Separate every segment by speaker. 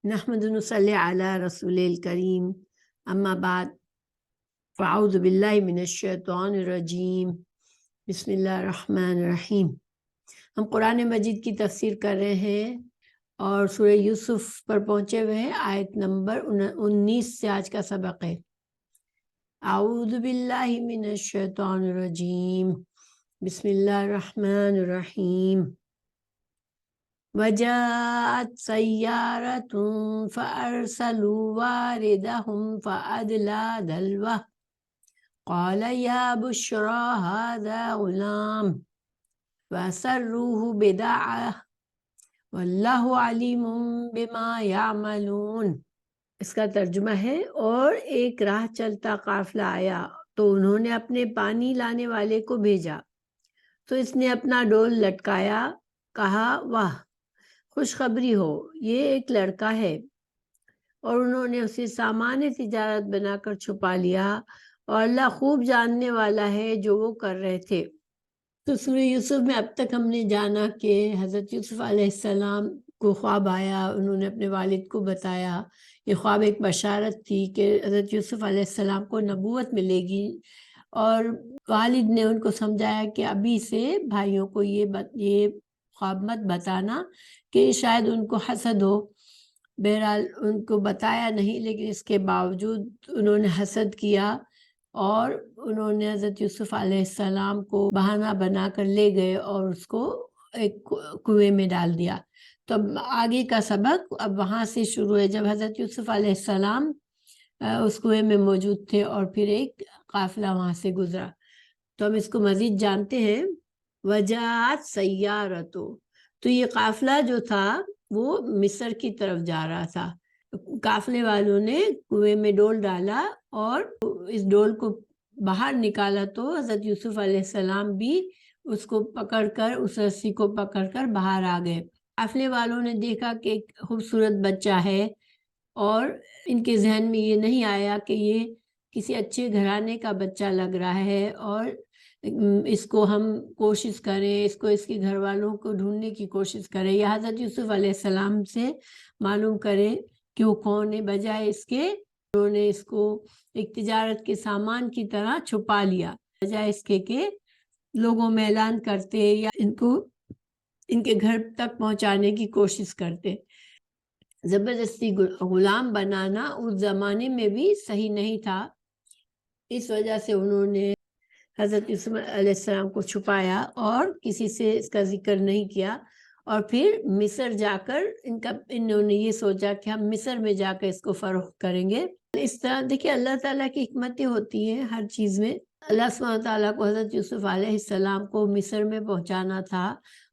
Speaker 1: نحمد نصلی علی رسول الکریم اما بعد فاعوذ باللہ من الشیطان الرجیم بسم اللہ الرحمن الرحیم۔ ہم قرآن مجید کی تفسیر کر رہے ہیں اور سورہ یوسف پر پہنچے ہوئے ہیں، آیت نمبر 19 سے آج کا سبق ہے۔ اعوذ باللہ من الشیطان الرجیم بسم اللہ الرحمن الرحیم۔ وجاءت سیارة فأرسلوا واردهم فأدلى دلوه قال يا بشرى هذا غلام فأسروه بدعوة واللہ علیم بما یعملون۔ اس کا ترجمہ ہے، اور ایک راہ چلتا قافلہ آیا تو انہوں نے اپنے پانی لانے والے کو بھیجا، تو اس نے اپنا ڈول لٹکایا، کہا واہ خوشخبری ہو، یہ ایک لڑکا ہے، اور انہوں نے اسے سامان تجارت بنا کر چھپا لیا، اور اللہ خوب جاننے والا ہے جو وہ کر رہے تھے۔ تو سورہ یوسف میں اب تک ہم نے جانا کہ حضرت یوسف علیہ السلام کو خواب آیا، انہوں نے اپنے والد کو بتایا۔ یہ خواب ایک بشارت تھی کہ حضرت یوسف علیہ السلام کو نبوت ملے گی، اور والد نے ان کو سمجھایا کہ ابھی سے بھائیوں کو یہ خواب مت بتانا کہ شاید ان کو حسد ہو۔ بہرحال ان کو بتایا نہیں، لیکن اس کے باوجود انہوں نے حسد کیا، اور انہوں نے حضرت یوسف علیہ السلام کو بہانہ بنا کر لے گئے اور اس کو ایک کنویں میں ڈال دیا۔ تو اب آگے کا سبق اب وہاں سے شروع ہے، جب حضرت یوسف علیہ السلام اس کنویں میں موجود تھے اور پھر ایک قافلہ وہاں سے گزرا۔ تو ہم اس کو مزید جانتے ہیں۔ وجاءت سیارتو، تو یہ قافلہ جو تھا وہ مصر کی طرف جا رہا تھا۔ قافلے والوں نے کنویں میں ڈول ڈالا اور اس ڈول کو باہر نکالا، تو حضرت یوسف علیہ السلام بھی اس کو پکڑ کر، اس رسی کو پکڑ کر باہر آ گئے۔ قافلے والوں نے دیکھا کہ ایک خوبصورت بچہ ہے، اور ان کے ذہن میں یہ نہیں آیا کہ یہ کسی اچھے گھرانے کا بچہ لگ رہا ہے، اور اس کو ہم کوشش کریں، اس کو اس کے گھر والوں کو ڈھونڈنے کی کوشش کریں، یا حضرت یوسف علیہ السلام سے معلوم کریں کہ وہ کون ہے، بجائے اس کے انہوں نے اس کو ایک تجارت کے سامان کی طرح چھپا لیا، بجائے اس کے کہ لوگوں میں اعلان کرتے یا ان کو ان کے گھر تک پہنچانے کی کوشش کرتے۔ زبردستی غلام بنانا اس زمانے میں بھی صحیح نہیں تھا، اس وجہ سے انہوں نے حضرت یوسف علیہ السلام کو چھپایا اور کسی سے اس کا ذکر نہیں کیا، اور پھر مصر جا کر انہوں نے یہ سوچا کہ ہم مصر میں جا کر اس کو فروخت کریں گے۔ اس طرح دیکھیے اللہ تعالیٰ کی حکمتیں ہوتی ہیں ہر چیز میں۔ اللہ سبحانہ تعالیٰ کو حضرت یوسف علیہ السلام کو مصر میں پہنچانا تھا،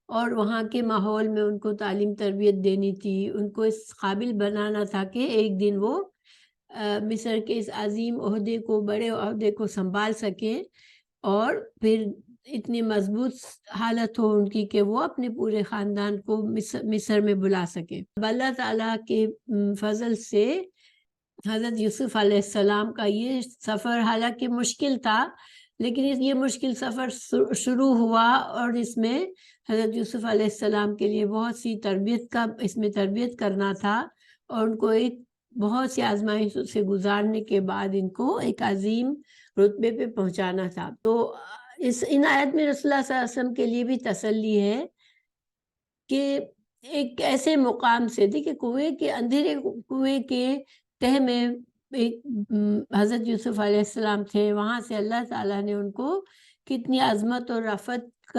Speaker 1: اور وہاں کے ماحول میں ان کو تعلیم تربیت دینی تھی، ان کو اس قابل بنانا تھا کہ ایک دن وہ مصر کے اس عظیم عہدے کو، بڑے عہدے کو سنبھال سکیں، اور پھر اتنی مضبوط حالت ہو ان کی کہ وہ اپنے پورے خاندان کو مصر میں بلا سکیں۔ اللہ تعالیٰ کے فضل سے حضرت یوسف علیہ السلام کا یہ سفر حالانکہ مشکل تھا، لیکن یہ مشکل سفر شروع ہوا، اور اس میں حضرت یوسف علیہ السلام کے لیے بہت سی اس میں تربیت کرنا تھا، اور ان کو ایک بہت سی آزمائشوں سے گزارنے کے بعد ان کو ایک عظیم رتبے پہ پہنچانا تھا۔ تو ان آیت میں رسول اللہ صلی اللہ علیہ وسلم کے لیے بھی تسلی ہے کہ ایک ایسے مقام سے، دیکھیں کنویں کے اندھیرے کنویں کے تہ میں ایک حضرت یوسف علیہ السلام تھے، وہاں سے اللہ تعالیٰ نے ان کو کتنی عظمت اور رفعت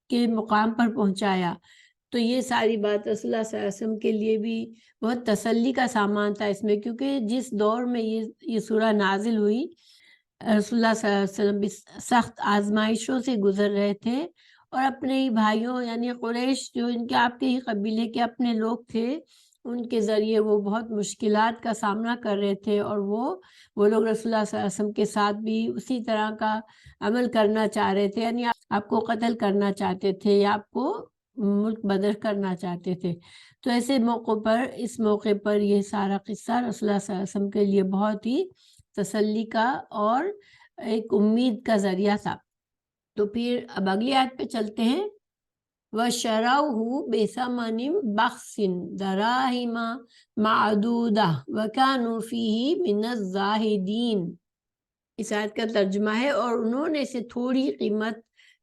Speaker 1: کے مقام پر پہنچایا۔ تو یہ ساری بات رسول اللہ صلی اللہ علیہ وسلم کے لیے بھی بہت تسلی کا سامان تھا اس میں، کیونکہ جس دور میں یہ سورہ نازل ہوئی، رسول اللہ صلی اللہ علیہ وسلم بھی سخت آزمائشوں سے گزر رہے تھے، اور اپنے ہی بھائیوں یعنی قریش جو ان کے آپ کے ہی قبیلے کے اپنے لوگ تھے، ان کے ذریعے وہ بہت مشکلات کا سامنا کر رہے تھے، اور وہ لوگ رسول اللہ صلی اللہ علیہ وسلم کے ساتھ بھی اسی طرح کا عمل کرنا چاہ رہے تھے، یعنی آپ کو قتل کرنا چاہتے تھے یا آپ کو ملک بدر کرنا چاہتے تھے۔ تو ایسے اس موقع پر یہ سارا قصہ رسول اللہ صلی اللہ علیہ وسلم کے لیے بہت ہی تسلی کا اور ایک امید کا ذریعہ تھا۔ تو پھر اب اگلی آیت پہ چلتے ہیں۔ وَشَرَوْهُ بِثَمَنٍ بَخْسٍ دَرَاهِمَ مَعْدُودَةٍ وَكَانُوا فِيهِ مِنَ الزَّاهِدِينَ۔ اس آیت کا ترجمہ ہے، اور انہوں نے اسے تھوڑی قیمت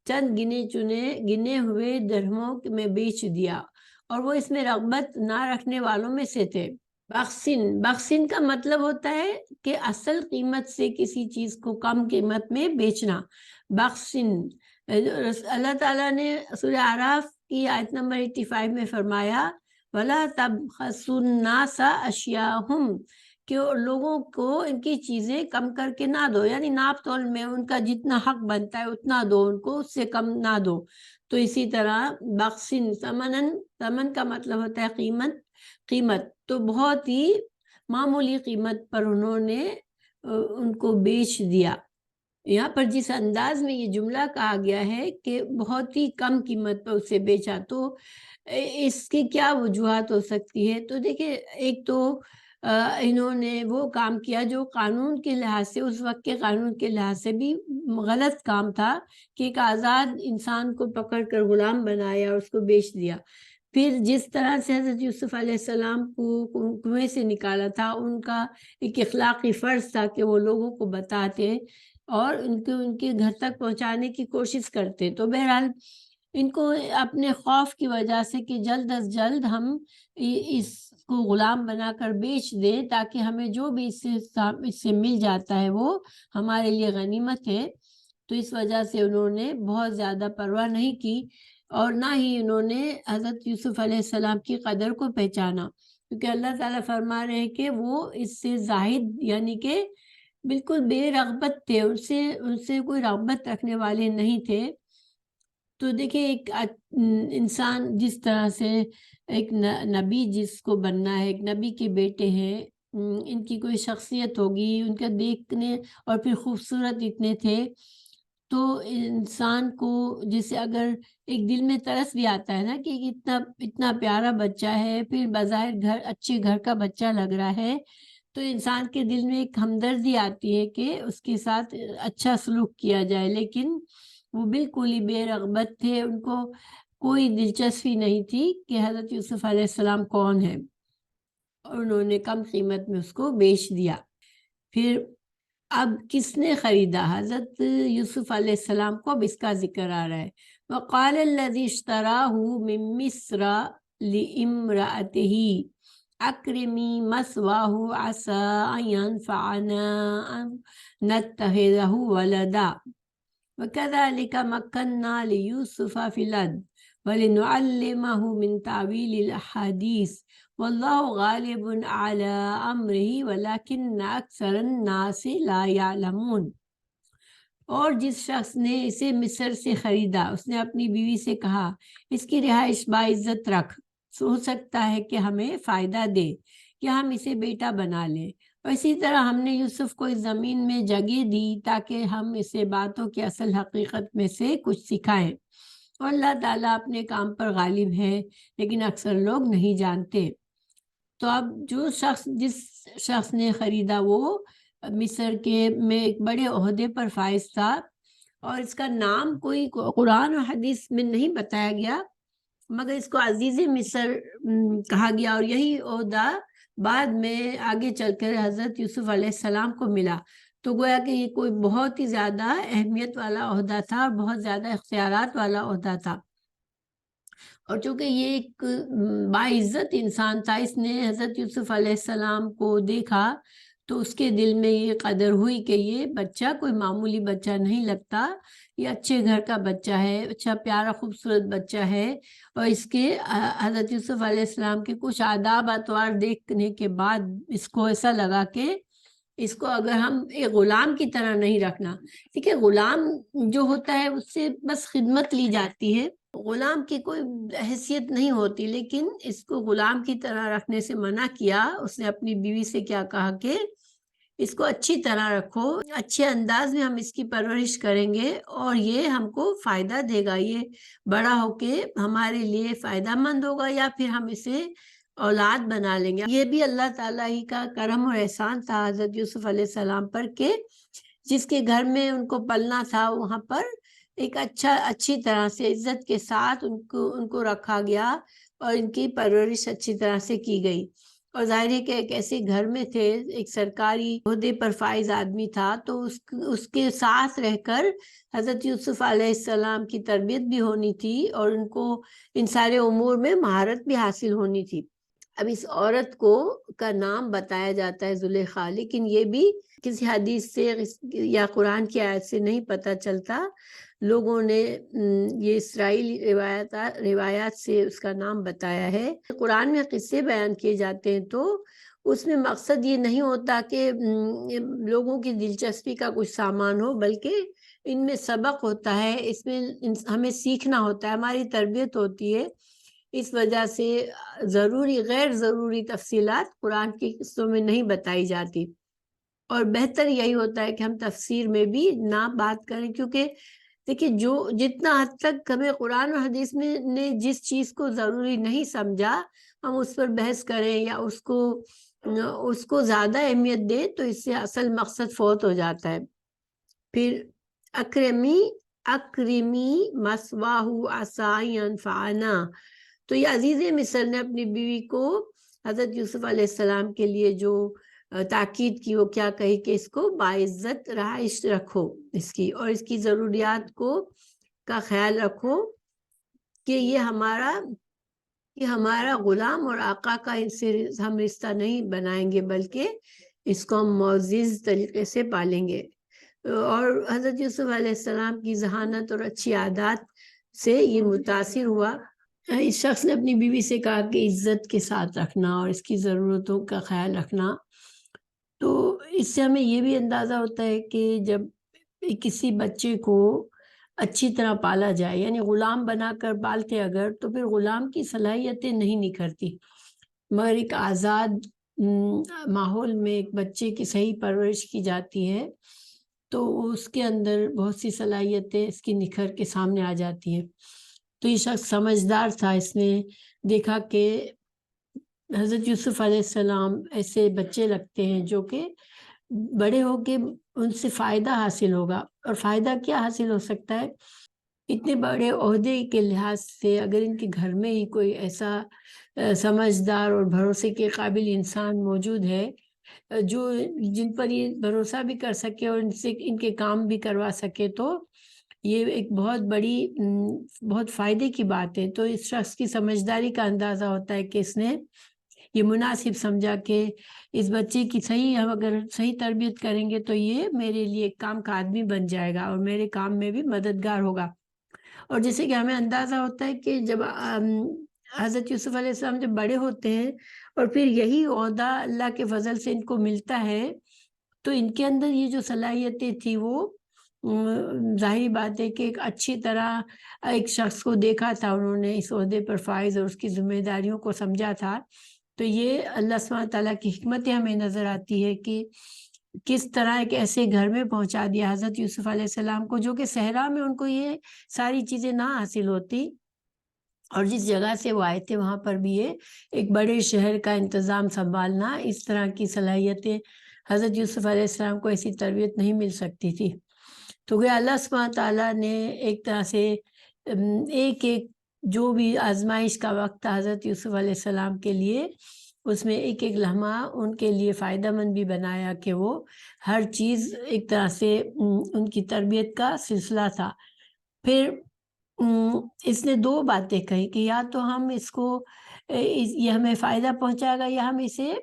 Speaker 1: چند گنے ہوئے درہموں میں بیچ دیا، اور وہ اس میں رغبت نہ رکھنے والوں میں سے تھے۔ بخسن کا مطلب ہوتا ہے کہ اصل قیمت سے کسی چیز کو کم قیمت میں بیچنا۔ بخسن، اللہ تعالیٰ نے سورہ اعراف کی آیت نمبر 85 میں فرمایا وَلَا تَبْخَسُوا النَّاسَ أَشْيَاءَهُمْ، کہ لوگوں کو ان کی چیزیں کم کر کے نہ دو، یعنی ناپ تول میں ان کا جتنا حق بنتا ہے اتنا دو، ان کو اس سے کم نہ دو۔ تو اسی طرح بخسن، ثمن کا مطلب ہوتا ہے قیمت، تو بہت ہی معمولی قیمت پر انہوں نے ان کو بیچ دیا۔ یہاں پر جس انداز میں یہ جملہ کہا گیا ہے کہ بہت ہی کم قیمت پر اسے بیچا، تو اس کی کیا وجوہات ہو سکتی ہے؟ تو دیکھیں، ایک تو انہوں نے وہ کام کیا جو قانون کے لحاظ سے، اس وقت کے قانون کے لحاظ سے بھی غلط کام تھا، کہ ایک آزاد انسان کو پکڑ کر غلام بنایا اور اس کو بیچ دیا۔ پھر جس طرح سے حضرت یوسف علیہ السلام کو کنویں سے نکالا تھا، ان کا ایک اخلاقی فرض تھا کہ وہ لوگوں کو بتاتے اور ان کے گھر تک پہنچانے کی کوشش کرتے۔ تو بہرحال ان کو اپنے خوف کی وجہ سے کہ جلد از جلد ہم اس کو غلام بنا کر بیچ دیں تاکہ ہمیں جو بھی اس سے مل جاتا ہے وہ ہمارے لیے غنیمت ہے، تو اس وجہ سے انہوں نے بہت زیادہ پرواہ نہیں کی، اور نہ ہی انہوں نے حضرت یوسف علیہ السلام کی قدر کو پہچانا، کیونکہ اللہ تعالیٰ فرما رہے ہیں کہ وہ اس سے زاہد، یعنی کہ بالکل بے رغبت تھے، ان سے کوئی رغبت رکھنے والے نہیں تھے۔ تو دیکھیں، ایک انسان جس طرح سے ایک نبی جس کو بننا ہے، ایک نبی کے بیٹے ہیں، ان کی کوئی شخصیت ہوگی، ان کا دیکھنے اور پھر خوبصورت اتنے تھے، تو انسان کو جیسے اگر ایک دل میں ترس بھی آتا ہے نا کہ اتنا پیارا بچہ ہے، پھر بظاہر اچھے گھر کا بچہ لگ رہا ہے، تو انسان کے دل میں ایک ہمدردی آتی ہے کہ اس کے ساتھ اچھا سلوک کیا جائے، لیکن وہ بالکل ہی بے رغبت تھے، ان کو کوئی دلچسپی نہیں تھی کہ حضرت یوسف علیہ السلام کون ہے، اور انہوں نے کم قیمت میں اس کو بیچ دیا۔ پھر اب کس نے خریدا حضرت یوسف علیہ السلام کو؟ اب اس کا ذکر آ رہا ہے، وَقَالَ الَّذِي اشْتَرَاهُ مِن مِّصْرَ لِامْرَأَتِهِ أَكْرِمِي مَثْوَاهُ عَسَىٰ أَن يَنفَعَنَا أَوْ نَتَّخِذَهُ وَلَدًا وَكَذَلِكَ مَكَّنَّا لِيُوسُفَ فِي الْأَرْضِ وَلِنُعَلِّمَهُ مِن تَأْوِيلِ الْأَحَادِيثِ وَاللَّهُ غَالِبٌ عَلَىٰ أَمْرِهِ وَلَكِنَّ أَكْثَرَ النَّاسِ لَا يَعْلَمُونَ۔ اور جس شخص نے اسے مصر سے خریدا، اس نے اپنی بیوی سے کہا، اس کی رہائش باعزت رکھ، ہو سکتا ہے کہ ہمیں فائدہ دے یا ہم اسے بیٹا بنا لیں۔ اور اسی طرح ہم نے یوسف کو اس زمین میں جگہ دی تاکہ ہم اسے باتوں کی اصل حقیقت میں سے کچھ سکھائیں، اور اللہ تعالیٰ اپنے کام پر غالب ہے، لیکن اکثر لوگ نہیں جانتے۔ تو اب جس شخص نے خریدا وہ مصر میں ایک بڑے عہدے پر فائز تھا، اور اس کا نام کوئی قرآن اور حدیث میں نہیں بتایا گیا، مگر اس کو عزیز مصر کہا گیا، اور یہی عہدہ بعد میں آگے چل کر حضرت یوسف علیہ السلام کو ملا۔ تو گویا کہ یہ کوئی بہت ہی زیادہ اہمیت والا عہدہ تھا اور بہت زیادہ اختیارات والا عہدہ تھا، اور چونکہ یہ ایک باعزت انسان تھا، اس نے حضرت یوسف علیہ السلام کو دیکھا تو اس کے دل میں یہ قدر ہوئی کہ یہ بچہ کوئی معمولی بچہ نہیں لگتا، یہ اچھے گھر کا بچہ ہے، اچھا پیارا خوبصورت بچہ ہے، اور اس کے حضرت یوسف علیہ السلام کے کچھ آداب اطوار دیکھنے کے بعد اس کو ایسا لگا کہ اس کو اگر ہم ایک غلام کی طرح نہیں رکھنا، ٹھیک ہے، غلام جو ہوتا ہے اس سے بس خدمت لی جاتی ہے، غلام کی کوئی حیثیت نہیں ہوتی، لیکن اس کو غلام کی طرح رکھنے سے منع کیا۔ اس نے اپنی بیوی سے کیا کہا کہ اس کو اچھی طرح رکھو، اچھے انداز میں ہم اس کی پرورش کریں گے اور یہ ہم کو فائدہ دے گا، یہ بڑا ہو کے ہمارے لیے فائدہ مند ہوگا، یا پھر ہم اسے اولاد بنا لیں گے۔ یہ بھی اللہ تعالیٰ ہی کا کرم اور احسان تھا حضرت یوسف علیہ السلام پر کہ جس کے گھر میں ان کو پلنا تھا وہاں پر ایک اچھی طرح سے عزت کے ساتھ ان کو رکھا گیا اور ان کی پرورش اچھی طرح سے کی گئی۔ اور ظاہر ہے کہ ایک ایسے گھر میں تھے، ایک سرکاری عہدے پر فائز آدمی تھا، تو اس کے ساتھ رہ کر حضرت یوسف علیہ السلام کی تربیت بھی ہونی تھی اور ان کو ان سارے امور میں مہارت بھی حاصل ہونی تھی۔ اب اس عورت کا نام بتایا جاتا ہے زلیخا، لیکن یہ بھی کسی حدیث سے یا قرآن کی آیت سے نہیں پتہ چلتا، لوگوں نے یہ اسرائیلی روایات سے اس کا نام بتایا ہے۔ قرآن میں قصے بیان کیے جاتے ہیں تو اس میں مقصد یہ نہیں ہوتا کہ لوگوں کی دلچسپی کا کچھ سامان ہو، بلکہ ان میں سبق ہوتا ہے، اس میں ہمیں سیکھنا ہوتا ہے، ہماری تربیت ہوتی ہے۔ اس وجہ سے غیر ضروری تفصیلات قرآن کی قصوں میں نہیں بتائی جاتی، اور بہتر یہی ہوتا ہے کہ ہم تفسیر میں بھی نہ بات کریں، کیونکہ دیکھیے جتنا حد تک ہمیں قرآن اور حدیث میں نے جس چیز کو ضروری نہیں سمجھا ہم اس پر بحث کریں یا اس کو زیادہ اہمیت دیں تو اس سے اصل مقصد فوت ہو جاتا ہے۔ پھر اکرمی مسواہو عسى ينفعنا، تو یہ عزیز مصر نے اپنی بیوی کو حضرت یوسف علیہ السلام کے لیے جو تاکید کی، وہ کیا کہی کہ اس کو باعزت رہائش رکھو اس کی، اور اس کی ضروریات کا خیال رکھو کہ یہ ہمارا غلام اور آقا کا ان سے ہم رشتہ نہیں بنائیں گے، بلکہ اس کو ہم معزز طریقے سے پالیں گے۔ اور حضرت یوسف علیہ السلام کی ذہانت اور اچھی عادات سے یہ متاثر ہوا۔ اس شخص نے اپنی بیوی سے کہا کہ عزت کے ساتھ رکھنا اور اس کی ضرورتوں کا خیال رکھنا۔ تو اس سے ہمیں یہ بھی اندازہ ہوتا ہے کہ جب کسی بچے کو اچھی طرح پالا جائے، یعنی غلام بنا کر پالتے اگر، تو پھر غلام کی صلاحیتیں نہیں نکھرتی، مگر ایک آزاد ماحول میں ایک بچے کی صحیح پرورش کی جاتی ہے تو اس کے اندر بہت سی صلاحیتیں اس کی نکھر کے سامنے آ جاتی ہیں۔ تو یہ شخص سمجھدار تھا، اس نے دیکھا کہ حضرت یوسف علیہ السلام ایسے بچے لگتے ہیں جو کہ بڑے ہو کے ان سے فائدہ حاصل ہوگا، اور فائدہ کیا حاصل ہو سکتا ہے؟ اتنے بڑے عہدے کے لحاظ سے اگر ان کے گھر میں ہی کوئی ایسا سمجھدار اور بھروسے کے قابل انسان موجود ہے جن پر یہ بھروسہ بھی کر سکے اور ان کے کام بھی کروا سکے، تو یہ ایک بہت فائدے کی بات ہے۔ تو اس شخص کی سمجھداری کا اندازہ ہوتا ہے کہ اس نے یہ مناسب سمجھا کہ اس بچے کی ہم اگر صحیح تربیت کریں گے تو یہ میرے لیے ایک کام کا آدمی بن جائے گا اور میرے کام میں بھی مددگار ہوگا۔ اور جیسے کہ ہمیں اندازہ ہوتا ہے کہ جب حضرت یوسف علیہ السلام جب بڑے ہوتے ہیں اور پھر یہی عہدہ اللہ کے فضل سے ان کو ملتا ہے، تو ان کے اندر یہ جو صلاحیتیں تھی وہ ظاہری بات ہے کہ ایک اچھی طرح ایک شخص کو دیکھا تھا انہوں نے اس عہدے پر فائز اور اس کی ذمہ داریوں کو سمجھا تھا، تو یہ اللہ سبحانہ تعالیٰ کی حکمت ہمیں نظر آتی ہے کہ کس طرح ایک ایسے گھر میں پہنچا دیا حضرت یوسف علیہ السلام کو جو کہ صحرا میں ان کو یہ ساری چیزیں نہ حاصل ہوتی، اور جس جگہ سے وہ آئے تھے وہاں پر بھی یہ ایک بڑے شہر کا انتظام سنبھالنا، اس طرح کی صلاحیتیں حضرت یوسف علیہ السلام کو ایسی تربیت نہیں مل سکتی تھی۔ تو کہ اللہ سبحانہ تعالیٰ نے ایک طرح سے ایک جو بھی آزمائش کا وقت تھا حضرت یوسف علیہ السلام کے لیے، اس میں ایک لمحہ ان کے لیے فائدہ مند بھی بنایا کہ وہ ہر چیز ایک طرح سے ان کی تربیت کا سلسلہ تھا۔ پھر اس نے دو باتیں کہی کہ یا تو ہم اس کو یہ ہمیں فائدہ پہنچائے گا یا ہم اسے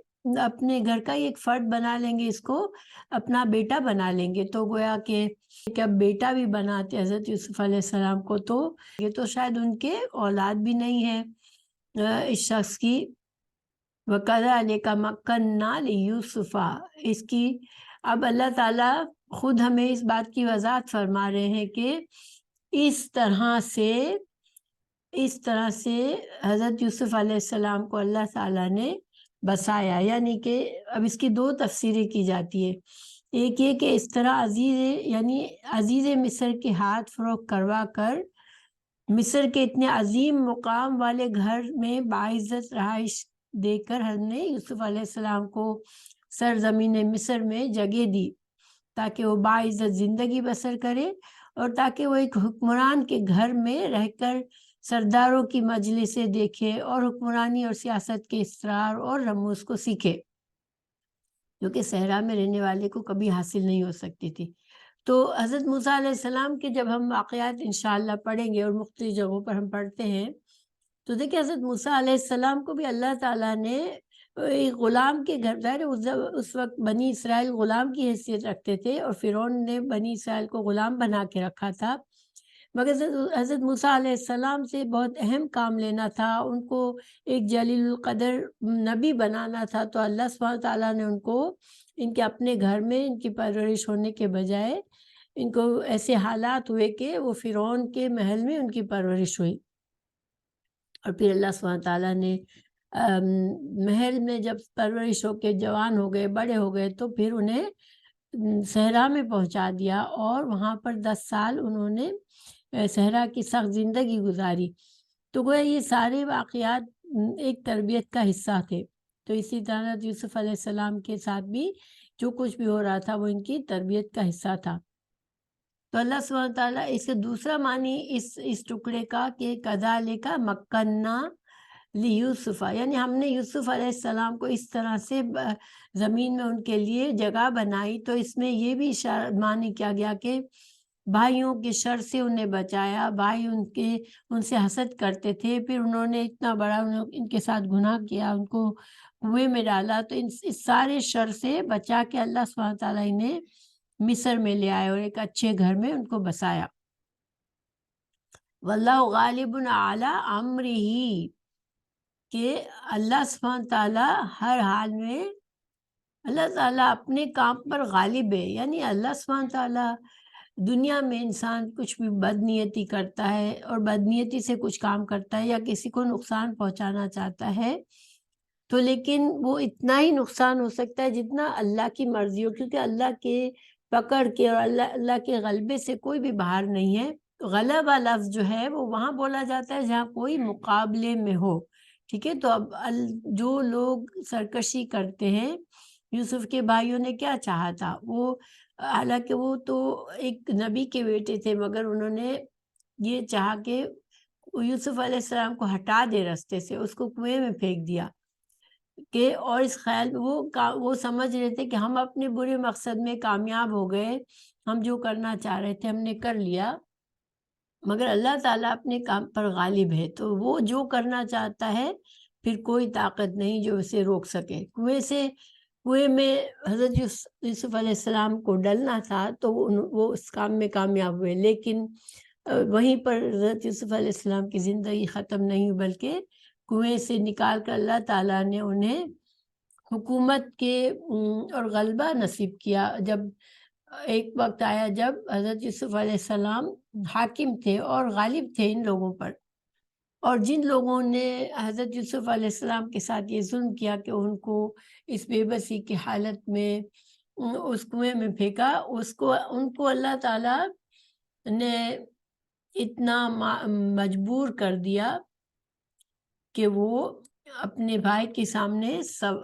Speaker 1: اپنے گھر کا ایک فرد بنا لیں گے، اس کو اپنا بیٹا بنا لیں گے۔ تو گویا کہ اب بیٹا بھی بناتے حضرت یوسف علیہ السلام کو تو یہ تو شاید ان کے اولاد بھی نہیں ہے اس شخص کی۔ وَكَذَلِكَ مَكَّنَّا لِيُوسُفَ، اس کی اب اللہ تعالیٰ خود ہمیں اس بات کی وضاحت فرما رہے ہیں کہ اس طرح سے حضرت یوسف علیہ السلام کو اللہ تعالیٰ نے بسایا، یعنی کہ اب اس کی دو تفسیریں کی جاتی ہے۔ ایک یہ کہ اس طرح عزیز مصر کے ہاتھ فروخت کروا کر مصر کے اتنے عظیم مقام والے گھر میں باعزت رہائش دے کر ہم نے یوسف علیہ السلام کو سرزمین مصر میں جگہ دی تاکہ وہ باعزت زندگی بسر کرے اور تاکہ وہ ایک حکمران کے گھر میں رہ کر سرداروں کی مجلسیں دیکھے اور حکمرانی اور سیاست کے اسرار اور رموز کو سیکھے، جو کہ صحرا میں رہنے والے کو کبھی حاصل نہیں ہو سکتی تھی۔ تو حضرت موسیٰ علیہ السلام کے جب ہم واقعات انشاءاللہ پڑھیں گے اور مختلف جگہوں پر ہم پڑھتے ہیں، تو دیکھیں حضرت موسیٰ علیہ السلام کو بھی اللہ تعالیٰ نے ایک غلام کے گھر، ظاہر اس وقت بنی اسرائیل غلام کی حیثیت رکھتے تھے اور فرعون نے بنی اسرائیل کو غلام بنا کے رکھا تھا، مگر حضرت موسیٰ علیہ السلام سے بہت اہم کام لینا تھا، ان کو ایک جلیل القدر نبی بنانا تھا، تو اللہ سبحانہ تعالیٰ نے ان کو ان کے اپنے گھر میں ان کی پرورش ہونے کے بجائے ان کو ایسے حالات ہوئے کہ وہ فرعون کے محل میں ان کی پرورش ہوئی، اور پھر اللہ سبحانہ تعالیٰ نے محل میں جب پرورش ہو کے جوان ہو گئے، بڑے ہو گئے، تو پھر انہیں صحرا میں پہنچا دیا اور وہاں پر 10 سال انہوں نے صحرا کی سخت زندگی گزاری۔ تو گویا یہ سارے واقعات ایک تربیت کا حصہ تھے۔ تو اسی طرح یوسف علیہ السلام کے ساتھ بھی جو کچھ بھی ہو رہا تھا وہ ان کی تربیت کا حصہ تھا۔ تو اللہ سبحانہ تعالیٰ اس کے دوسرا معنی اس ٹکڑے کا کہ کذالک مکننا لیوسف، یعنی ہم نے یوسف علیہ السلام کو اس طرح سے زمین میں ان کے لیے جگہ بنائی، تو اس میں یہ بھی معنی کیا گیا کہ بھائیوں کے شر سے انہیں بچایا، بھائی ان سے حسد کرتے تھے، پھر انہوں نے اتنا بڑا ان کے ساتھ گناہ کیا، ان کو کنویں میں ڈالا، تو اس سارے شر سے بچا کے اللہ سبحانہ تعالیٰ انہیں مصر میں لے آئے اور ایک اچھے گھر میں ان کو بسایا۔ واللہ غالب علی امرہ، کہ اللہ سبحانہ تعالیٰ ہر حال میں، اللہ تعالیٰ اپنے کام پر غالب ہے، یعنی اللہ سبحانہ تعالیٰ دنیا میں انسان کچھ بھی بدنیتی کرتا ہے اور بدنیتی سے کچھ کام کرتا ہے یا کسی کو نقصان پہنچانا چاہتا ہے، تو لیکن وہ اتنا ہی نقصان ہو سکتا ہے جتنا اللہ کی مرضی ہو، کیونکہ اللہ کے پکڑ کے اور اللہ کے غلبے سے کوئی بھی باہر نہیں ہے۔ غلبہ لفظ جو ہے وہ وہاں بولا جاتا ہے جہاں کوئی مقابلے میں ہو، ٹھیک ہے۔ تو اب جو لوگ سرکشی کرتے ہیں، یوسف کے بھائیوں نے کیا چاہا تھا، وہ حالانکہ وہ تو ایک نبی کے بیٹے تھے، مگر انہوں نے یہ چاہا کہ یوسف علیہ السلام کو ہٹا دے راستے سے، اس کو کنویں میں پھینک دیا، کہ اور اس خیال وہ سمجھ رہے تھے کہ ہم اپنے برے مقصد میں کامیاب ہو گئے، ہم جو کرنا چاہ رہے تھے ہم نے کر لیا، مگر اللہ تعالیٰ اپنے کام پر غالب ہے، تو وہ جو کرنا چاہتا ہے پھر کوئی طاقت نہیں جو اسے روک سکے۔ کنویں میں حضرت یوسف علیہ السلام کو ڈلنا تھا تو وہ اس کام میں کامیاب ہوئے، لیکن وہیں پر حضرت یوسف علیہ السلام کی زندگی ختم نہیں، بلکہ کنویں سے نکال کر اللہ تعالیٰ نے انہیں حکومت کے اور غلبہ نصیب کیا۔ جب ایک وقت آیا جب حضرت یوسف علیہ السلام حاکم تھے اور غالب تھے ان لوگوں پر، اور جن لوگوں نے حضرت یوسف علیہ السلام کے ساتھ یہ ظلم کیا کہ ان کو اس بے بسی کی حالت میں اس کنویں میں پھینکا، ان کو اللہ تعالیٰ نے اتنا مجبور کر دیا کہ وہ اپنے بھائی کے سامنے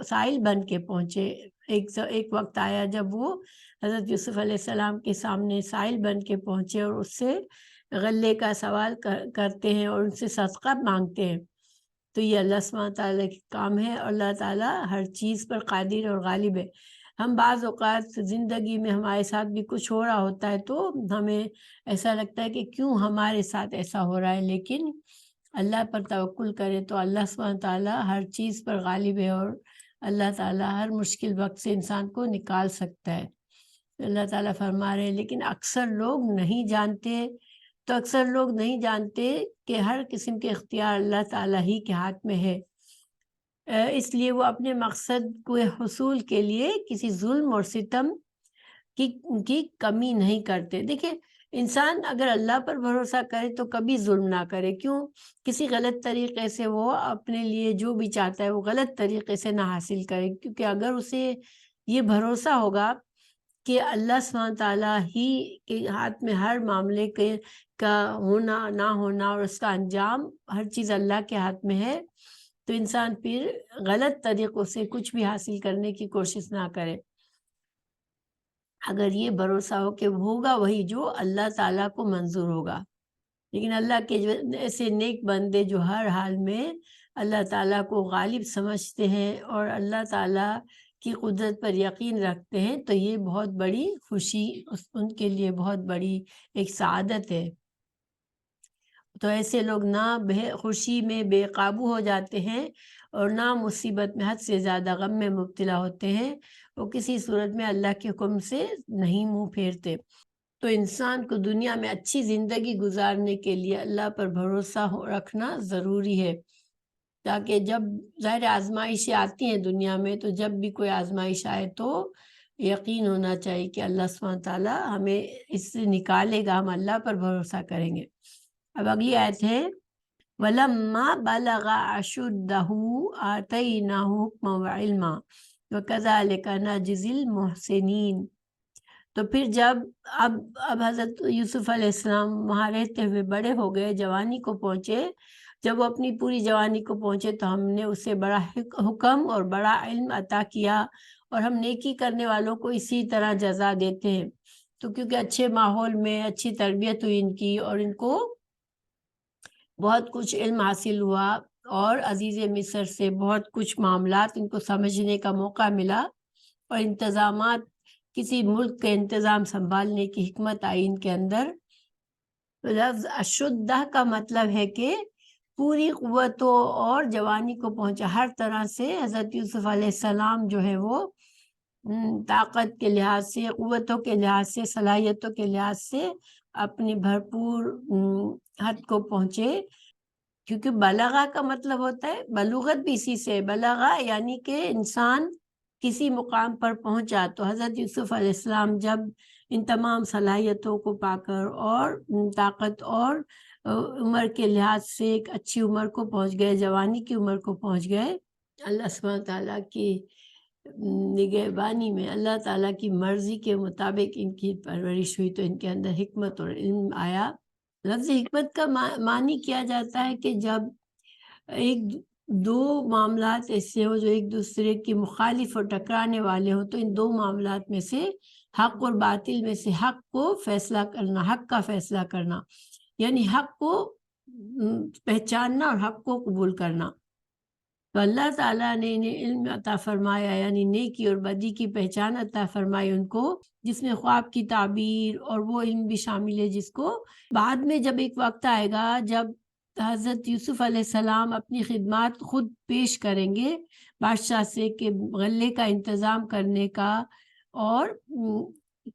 Speaker 1: سائل بن کے پہنچے۔ ایک وقت آیا جب وہ حضرت یوسف علیہ السلام کے سامنے سائل بن کے پہنچے اور اس سے غلے کا سوال کرتے ہیں اور ان سے صدقہ مانگتے ہیں۔ تو یہ اللہ سبحانہ تعالیٰ کی کام ہے، اور اللہ تعالیٰ ہر چیز پر قادر اور غالب ہے۔ ہم بعض اوقات زندگی میں ہمارے ساتھ بھی کچھ ہو رہا ہوتا ہے تو ہمیں ایسا لگتا ہے کہ کیوں ہمارے ساتھ ایسا ہو رہا ہے، لیکن اللہ پر توکل کرے تو اللہ سبحانہ تعالیٰ ہر چیز پر غالب ہے، اور اللہ تعالیٰ ہر مشکل وقت سے انسان کو نکال سکتا ہے۔ اللہ تعالیٰ فرما رہے ہیں لیکن اکثر لوگ نہیں جانتے، تو اکثر لوگ نہیں جانتے کہ ہر قسم کے اختیار اللہ تعالیٰ ہی کے ہاتھ میں ہے، اس لیے وہ اپنے مقصد کے حصول کے لیے کسی ظلم اور ستم کی کمی نہیں کرتے۔ دیکھیں انسان اگر اللہ پر بھروسہ کرے تو کبھی ظلم نہ کرے، کیوں؟ کسی غلط طریقے سے وہ اپنے لیے جو بھی چاہتا ہے وہ غلط طریقے سے نہ حاصل کرے، کیونکہ اگر اسے یہ بھروسہ ہوگا کہ اللہ سبحانہ تعالیٰ ہی کے ہاتھ میں ہر معاملے کا ہونا نہ ہونا اور اس کا انجام ہر چیز اللہ کے ہاتھ میں ہے، تو انسان پھر غلط طریقوں سے کچھ بھی حاصل کرنے کی کوشش نہ کرے۔ اگر یہ بھروسہ ہو کہ ہوگا وہی جو اللہ تعالیٰ کو منظور ہوگا۔ لیکن اللہ کے جو ایسے نیک بندے جو ہر حال میں اللہ تعالیٰ کو غالب سمجھتے ہیں اور اللہ تعالیٰ کی قدرت پر یقین رکھتے ہیں، تو یہ بہت بڑی خوشی ان کے لیے بہت بڑی ایک سعادت ہے۔ تو ایسے لوگ نہ خوشی میں بے قابو ہو جاتے ہیں اور نہ مصیبت میں حد سے زیادہ غم میں مبتلا ہوتے ہیں، وہ کسی صورت میں اللہ کے حکم سے نہیں منہ پھیرتے۔ تو انسان کو دنیا میں اچھی زندگی گزارنے کے لیے اللہ پر بھروسہ رکھنا ضروری ہے، تاکہ جب ظاہر آزمائشیں آتی ہیں دنیا میں، تو جب بھی کوئی آزمائش آئے تو یقین ہونا چاہیے کہ اللہ سبحانہ تعالیٰ ہمیں اس سے نکالے گا، ہم اللہ پر بھروسہ کریں گے۔ اب اگلی آیت ہے وَلَمَّا بَلَغَ أَشُدَّهُ آتَيْنَاهُ حُکْمًا وَعِلْمًا وَكَذَلِكَ نَجْزِي الْمُحْسِنِينَ۔ تو پھر جب اب حضرت یوسف علیہ السلام وہاں رہتے ہوئے بڑے ہو گئے، جوانی کو پہنچے، جب وہ اپنی پوری جوانی کو پہنچے تو ہم نے اسے بڑا حکم اور بڑا علم عطا کیا، اور ہم نیکی کرنے والوں کو اسی طرح جزا دیتے ہیں۔ تو کیونکہ اچھے ماحول میں اچھی تربیت ہوئی ان کی، اور ان کو بہت کچھ علم حاصل ہوا، اور عزیز مصر سے بہت کچھ معاملات ان کو سمجھنے کا موقع ملا، اور انتظامات، کسی ملک کے انتظام سنبھالنے کی حکمت آئی ان کے اندر۔ لفظ اشدہ کا مطلب ہے کہ پوری قوتوں اور جوانی کو پہنچا، ہر طرح سے حضرت یوسف علیہ السلام جو ہے وہ طاقت کے لحاظ سے، قوتوں کے لحاظ سے، صلاحیتوں کے لحاظ سے اپنی بھرپور حد کو پہنچے۔ کیونکہ بلغہ کا مطلب ہوتا ہے، بلوغت بھی اسی سے، بلغہ یعنی کہ انسان کسی مقام پر پہنچا۔ تو حضرت یوسف علیہ السلام جب ان تمام صلاحیتوں کو پا کر اور طاقت اور عمر کے لحاظ سے ایک اچھی عمر کو پہنچ گئے، جوانی کی عمر کو پہنچ گئے، اللہ سبحانہ تعالیٰ کی نگہبانی میں، اللہ تعالیٰ کی مرضی کے مطابق ان کی پرورش ہوئی، تو ان کے اندر حکمت اور علم آیا۔ لفظ حکمت کا معنی کیا جاتا ہے کہ جب ایک دو معاملات ایسے ہو جو ایک دوسرے کی مخالف اور ٹکرانے والے ہو، تو ان دو معاملات میں سے حق اور باطل میں سے حق کو فیصلہ کرنا، حق کا فیصلہ کرنا، یعنی حق کو پہچاننا اور حق کو قبول کرنا۔ تو اللہ تعالیٰ نے انہیں علم عطا فرمایا، یعنی نیکی اور بدی کی پہچان عطا فرمائی ان کو، جس میں خواب کی تعبیر اور وہ علم بھی شامل ہے، جس کو بعد میں جب ایک وقت آئے گا جب حضرت یوسف علیہ السلام اپنی خدمات خود پیش کریں گے بادشاہ سے کہ غلے کا انتظام کرنے کا، اور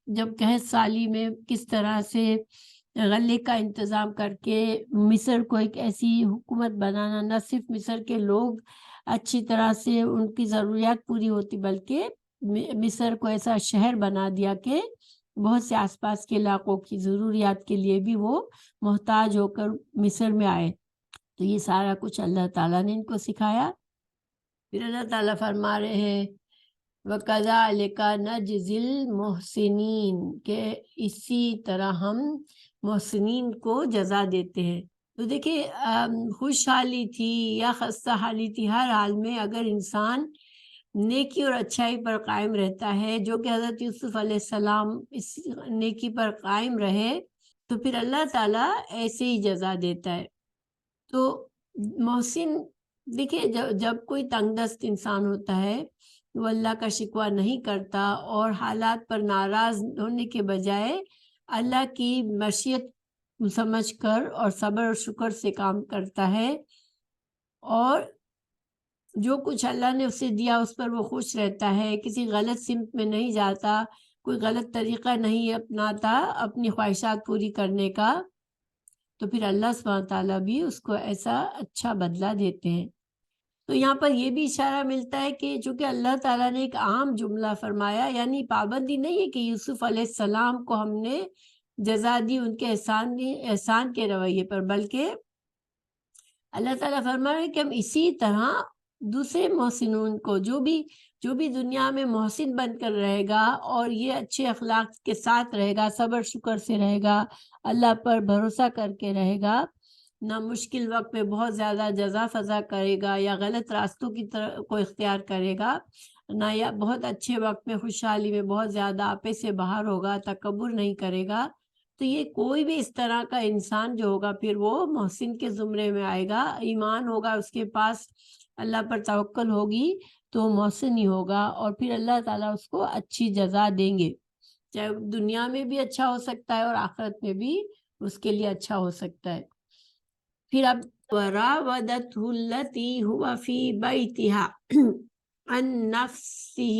Speaker 1: جب قحط سالی میں کس طرح سے غلے کا انتظام کر کے مصر کو ایک ایسی حکومت بنانا، نہ صرف مصر کے لوگ اچھی طرح سے ان کی ضروریات پوری ہوتی، بلکہ مصر کو ایسا شہر بنا دیا کہ بہت سے آس پاس کے علاقوں کی ضروریات کے لیے بھی وہ محتاج ہو کر مصر میں آئے۔ تو یہ سارا کچھ اللہ تعالیٰ نے ان کو سکھایا۔ پھر اللہ تعالیٰ فرما رہے ہیں وَكَذَلِكَ نَجْزِي الْمُحْسِنِينَ، کہ اسی طرح ہم محسنین کو جزا دیتے ہیں۔ تو دیکھیں خوشحالی تھی یا خستہ حالی تھی، ہر حال میں اگر انسان نیکی اور اچھائی پر قائم رہتا ہے، جو کہ حضرت یوسف علیہ السلام اس نیکی پر قائم رہے، تو پھر اللہ تعالیٰ ایسے ہی جزا دیتا ہے۔ تو محسن دیکھیں جب کوئی تنگ دست انسان ہوتا ہے، وہ اللہ کا شکوہ نہیں کرتا اور حالات پر ناراض ہونے کے بجائے اللہ کی مشیت سمجھ کر اور صبر اور شکر سے کام کرتا ہے، اور جو کچھ اللہ نے اسے دیا اس پر وہ خوش رہتا ہے، کسی غلط سمت میں نہیں جاتا، کوئی غلط طریقہ نہیں اپناتا اپنی خواہشات پوری کرنے کا، تو پھر اللہ سبحانہ تعالیٰ بھی اس کو ایسا اچھا بدلہ دیتے ہیں۔ تو یہاں پر یہ بھی اشارہ ملتا ہے کہ چونکہ اللہ تعالیٰ نے ایک عام جملہ فرمایا، یعنی پابندی نہیں ہے کہ یوسف علیہ السلام کو ہم نے جزا دی ان کے احسان کے رویے پر، بلکہ اللہ تعالیٰ فرما رہے ہیں کہ ہم اسی طرح دوسرے محسنون کو، جو بھی دنیا میں محسن بن کر رہے گا اور یہ اچھے اخلاق کے ساتھ رہے گا، صبر شکر سے رہے گا، اللہ پر بھروسہ کر کے رہے گا، نہ مشکل وقت میں بہت زیادہ جزا فضا کرے گا یا غلط راستوں کی طرف کو اختیار کرے گا، نہ یا بہت اچھے وقت میں خوشحالی میں بہت زیادہ آپے سے باہر ہوگا، تکبر نہیں کرے گا، تو یہ کوئی بھی اس طرح کا انسان جو ہوگا پھر وہ محسن کے زمرے میں آئے گا، ایمان ہوگا اس کے پاس، اللہ پر توکل ہوگی تو محسن ہی ہوگا، اور پھر اللہ تعالیٰ اس کو اچھی جزا دیں گے، چاہے دنیا میں بھی اچھا ہو سکتا ہے اور آخرت میں بھی اس کے لیے اچھا ہو سکتا ہے۔ پھر اب وراودته التي هو في بيتها عن نفسه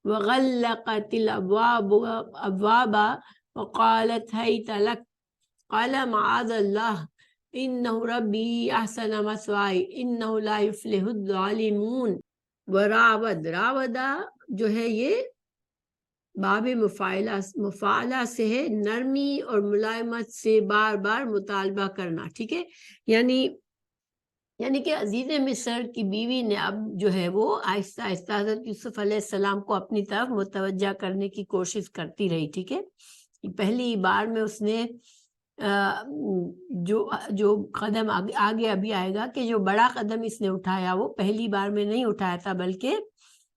Speaker 1: وغلقت الابواب وقالت هيت لك قال معاذ الله انه ربي احسن مثواي انه لا يفلح الظالمون۔ راودہ جو ہے یہ باب مفاعلہ سے ہے، نرمی اور ملائمت سے بار بار مطالبہ کرنا، ٹھیک ہے، یعنی کہ عزیز مصر کی بیوی نے اب جو ہے وہ آہستہ آہستہ حضرت یوسف علیہ السلام کو اپنی طرف متوجہ کرنے کی کوشش کرتی رہی، ٹھیک ہے۔ پہلی بار میں اس نے جو قدم آگے ابھی آئے گا کہ جو بڑا قدم اس نے اٹھایا وہ پہلی بار میں نہیں اٹھایا تھا، بلکہ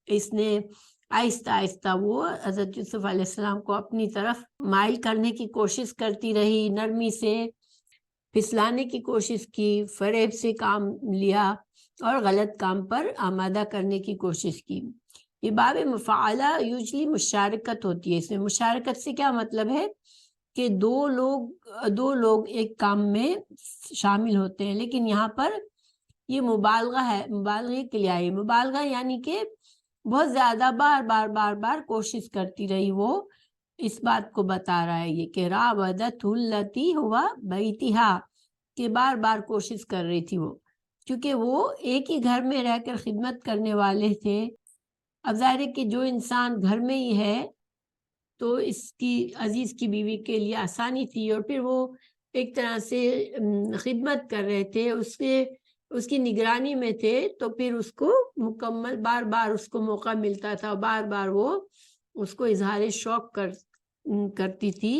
Speaker 1: اس نے آہستہ آہستہ وہ حضرت یوسف علیہ السلام کو اپنی طرف مائل کرنے کی کوشش کرتی رہی، نرمی سے پھسلانے کی کوشش کی، فریب سے کام لیا اور غلط کام پر آمادہ کرنے کی کوشش کی۔ یہ باب مفاعلہ یوزلی مشارکت ہوتی ہے، اس میں مشارکت سے کیا مطلب ہے کہ دو لوگ ایک کام میں شامل ہوتے ہیں، لیکن یہاں پر یہ مبالغہ ہے، مبالغے کے لیے آئی، مبالغہ یعنی کہ بہت زیادہ بار بار کوشش کرتی رہی، وہ اس بات کو بتا رہا ہے یہ کہ راودت التی ہوا بیتہا، کہ بار بار کوشش کر رہی تھی وہ، کیونکہ وہ ایک ہی گھر میں رہ کر خدمت کرنے والے تھے۔ اب ظاہر ہے کہ جو انسان گھر میں ہی ہے تو اس کی عزیز کی بیوی کے لیے آسانی تھی، اور پھر وہ ایک طرح سے خدمت کر رہے تھے، اس کی نگرانی میں تھے، تو پھر اس کو مکمل بار بار اس کو موقع ملتا تھا، بار بار وہ اس کو اظہار شوق کرتی تھی،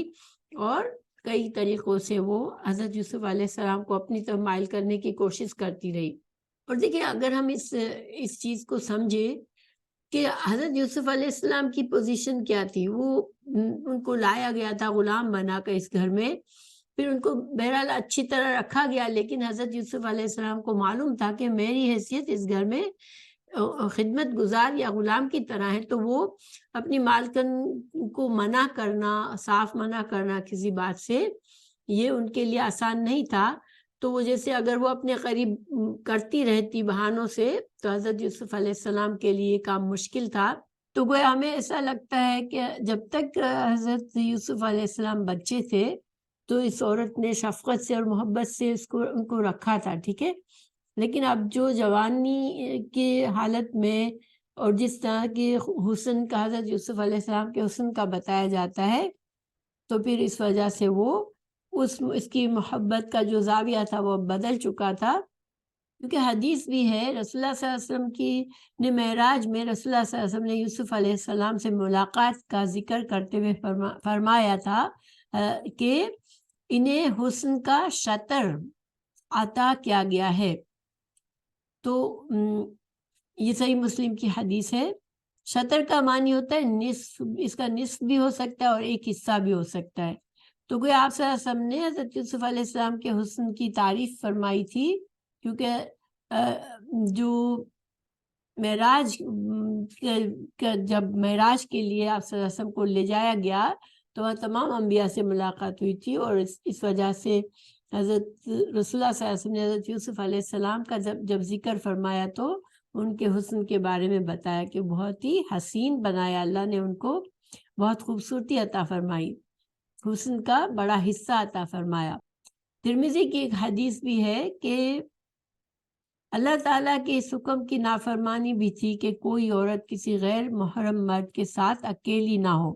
Speaker 1: اور کئی طریقوں سے وہ حضرت یوسف علیہ السلام کو اپنی طرف مائل کرنے کی کوشش کرتی رہی۔ اور دیکھیں اگر ہم اس چیز کو سمجھے کہ حضرت یوسف علیہ السلام کی پوزیشن کیا تھی، وہ ان کو لایا گیا تھا غلام بنا کر اس گھر میں، پھر ان کو بہرحال اچھی طرح رکھا گیا، لیکن حضرت یوسف علیہ السلام کو معلوم تھا کہ میری حیثیت اس گھر میں خدمت گزار یا غلام کی طرح ہے، تو وہ اپنی مالکن کو منع کرنا، صاف منع کرنا کسی بات سے، یہ ان کے لیے آسان نہیں تھا۔ تو وہ جیسے اگر وہ اپنے قریب کرتی رہتی بہانوں سے تو حضرت یوسف علیہ السلام کے لیے کام مشکل تھا۔ تو گویا ہمیں ایسا لگتا ہے کہ جب تک حضرت یوسف علیہ السلام بچے تھے تو اس عورت نے شفقت سے اور محبت سے ان کو رکھا تھا، ٹھیک ہے، لیکن اب جو جوانی کی حالت میں اور جس طرح کے حسن کا حضرت یوسف علیہ السلام کے حسن کا بتایا جاتا ہے، تو پھر اس وجہ سے وہ اس کی محبت کا جو زاویہ تھا وہ بدل چکا تھا، کیونکہ حدیث بھی ہے رسول اللہ صلی اللہ علیہ وسلم نے معراج میں رسول اللہ صلی اللہ علیہ وسلم نے یوسف علیہ السلام سے ملاقات کا ذکر کرتے ہوئے فرمایا تھا کہ انہیں حسن کا شطر عطا کیا گیا ہے۔ تو یہ صحیح مسلم کی حدیث ہے۔ شطر کا معنی ہوتا ہے نصف، اس کا نصف بھی ہو سکتا ہے اور ایک حصہ بھی ہو سکتا ہے۔ تو کوئی آپ صلی اللہ علیہ وسلم نے حضرت یوسف علیہ السلام کے حسن کی تعریف فرمائی تھی، کیونکہ جو معراج جب معراج کے لیے آپ صلی اللہ علیہ وسلم کو لے جایا گیا تو وہاں تمام انبیاء سے ملاقات ہوئی تھی، اور اس وجہ سے حضرت رسول اللہ صلی اللہ علیہ وسلم نے حضرت یوسف علیہ السلام کا جب ذکر فرمایا تو ان کے حسن کے بارے میں بتایا کہ بہت ہی حسین بنایا اللہ نے ان کو، بہت خوبصورتی عطا فرمائی، حسن کا بڑا حصہ عطا فرمایا۔ ترمذی کی ایک حدیث بھی ہے کہ اللہ تعالیٰ کے اس حکم کی نافرمانی بھی تھی کہ کوئی عورت کسی غیر محرم مرد کے ساتھ اکیلی نہ ہو،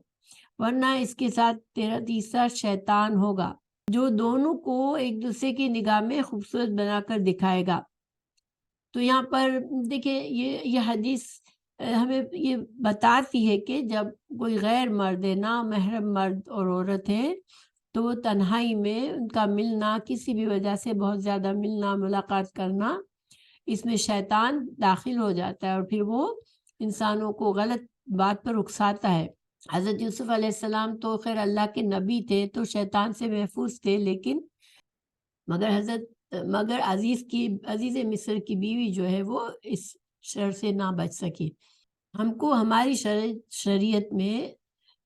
Speaker 1: ورنہ اس کے ساتھ تیسرا شیطان ہوگا جو دونوں کو ایک دوسرے کی نگاہ میں خوبصورت بنا کر دکھائے گا۔ تو یہاں پر دیکھیں یہ حدیث ہمیں یہ بتاتی ہے کہ جب کوئی غیر مرد ہے، نامحرم مرد اور عورت ہے، تو وہ تنہائی میں ان کا ملنا، کسی بھی وجہ سے بہت زیادہ ملنا، ملاقات کرنا، اس میں شیطان داخل ہو جاتا ہے اور پھر وہ انسانوں کو غلط بات پر اکساتا ہے۔ حضرت یوسف علیہ السلام تو خیر اللہ کے نبی تھے تو شیطان سے محفوظ تھے، لیکن مگر عزیز مصر کی بیوی جو ہے وہ اس شر سے نہ بچ سکی۔ ہم کو ہماری شریعت میں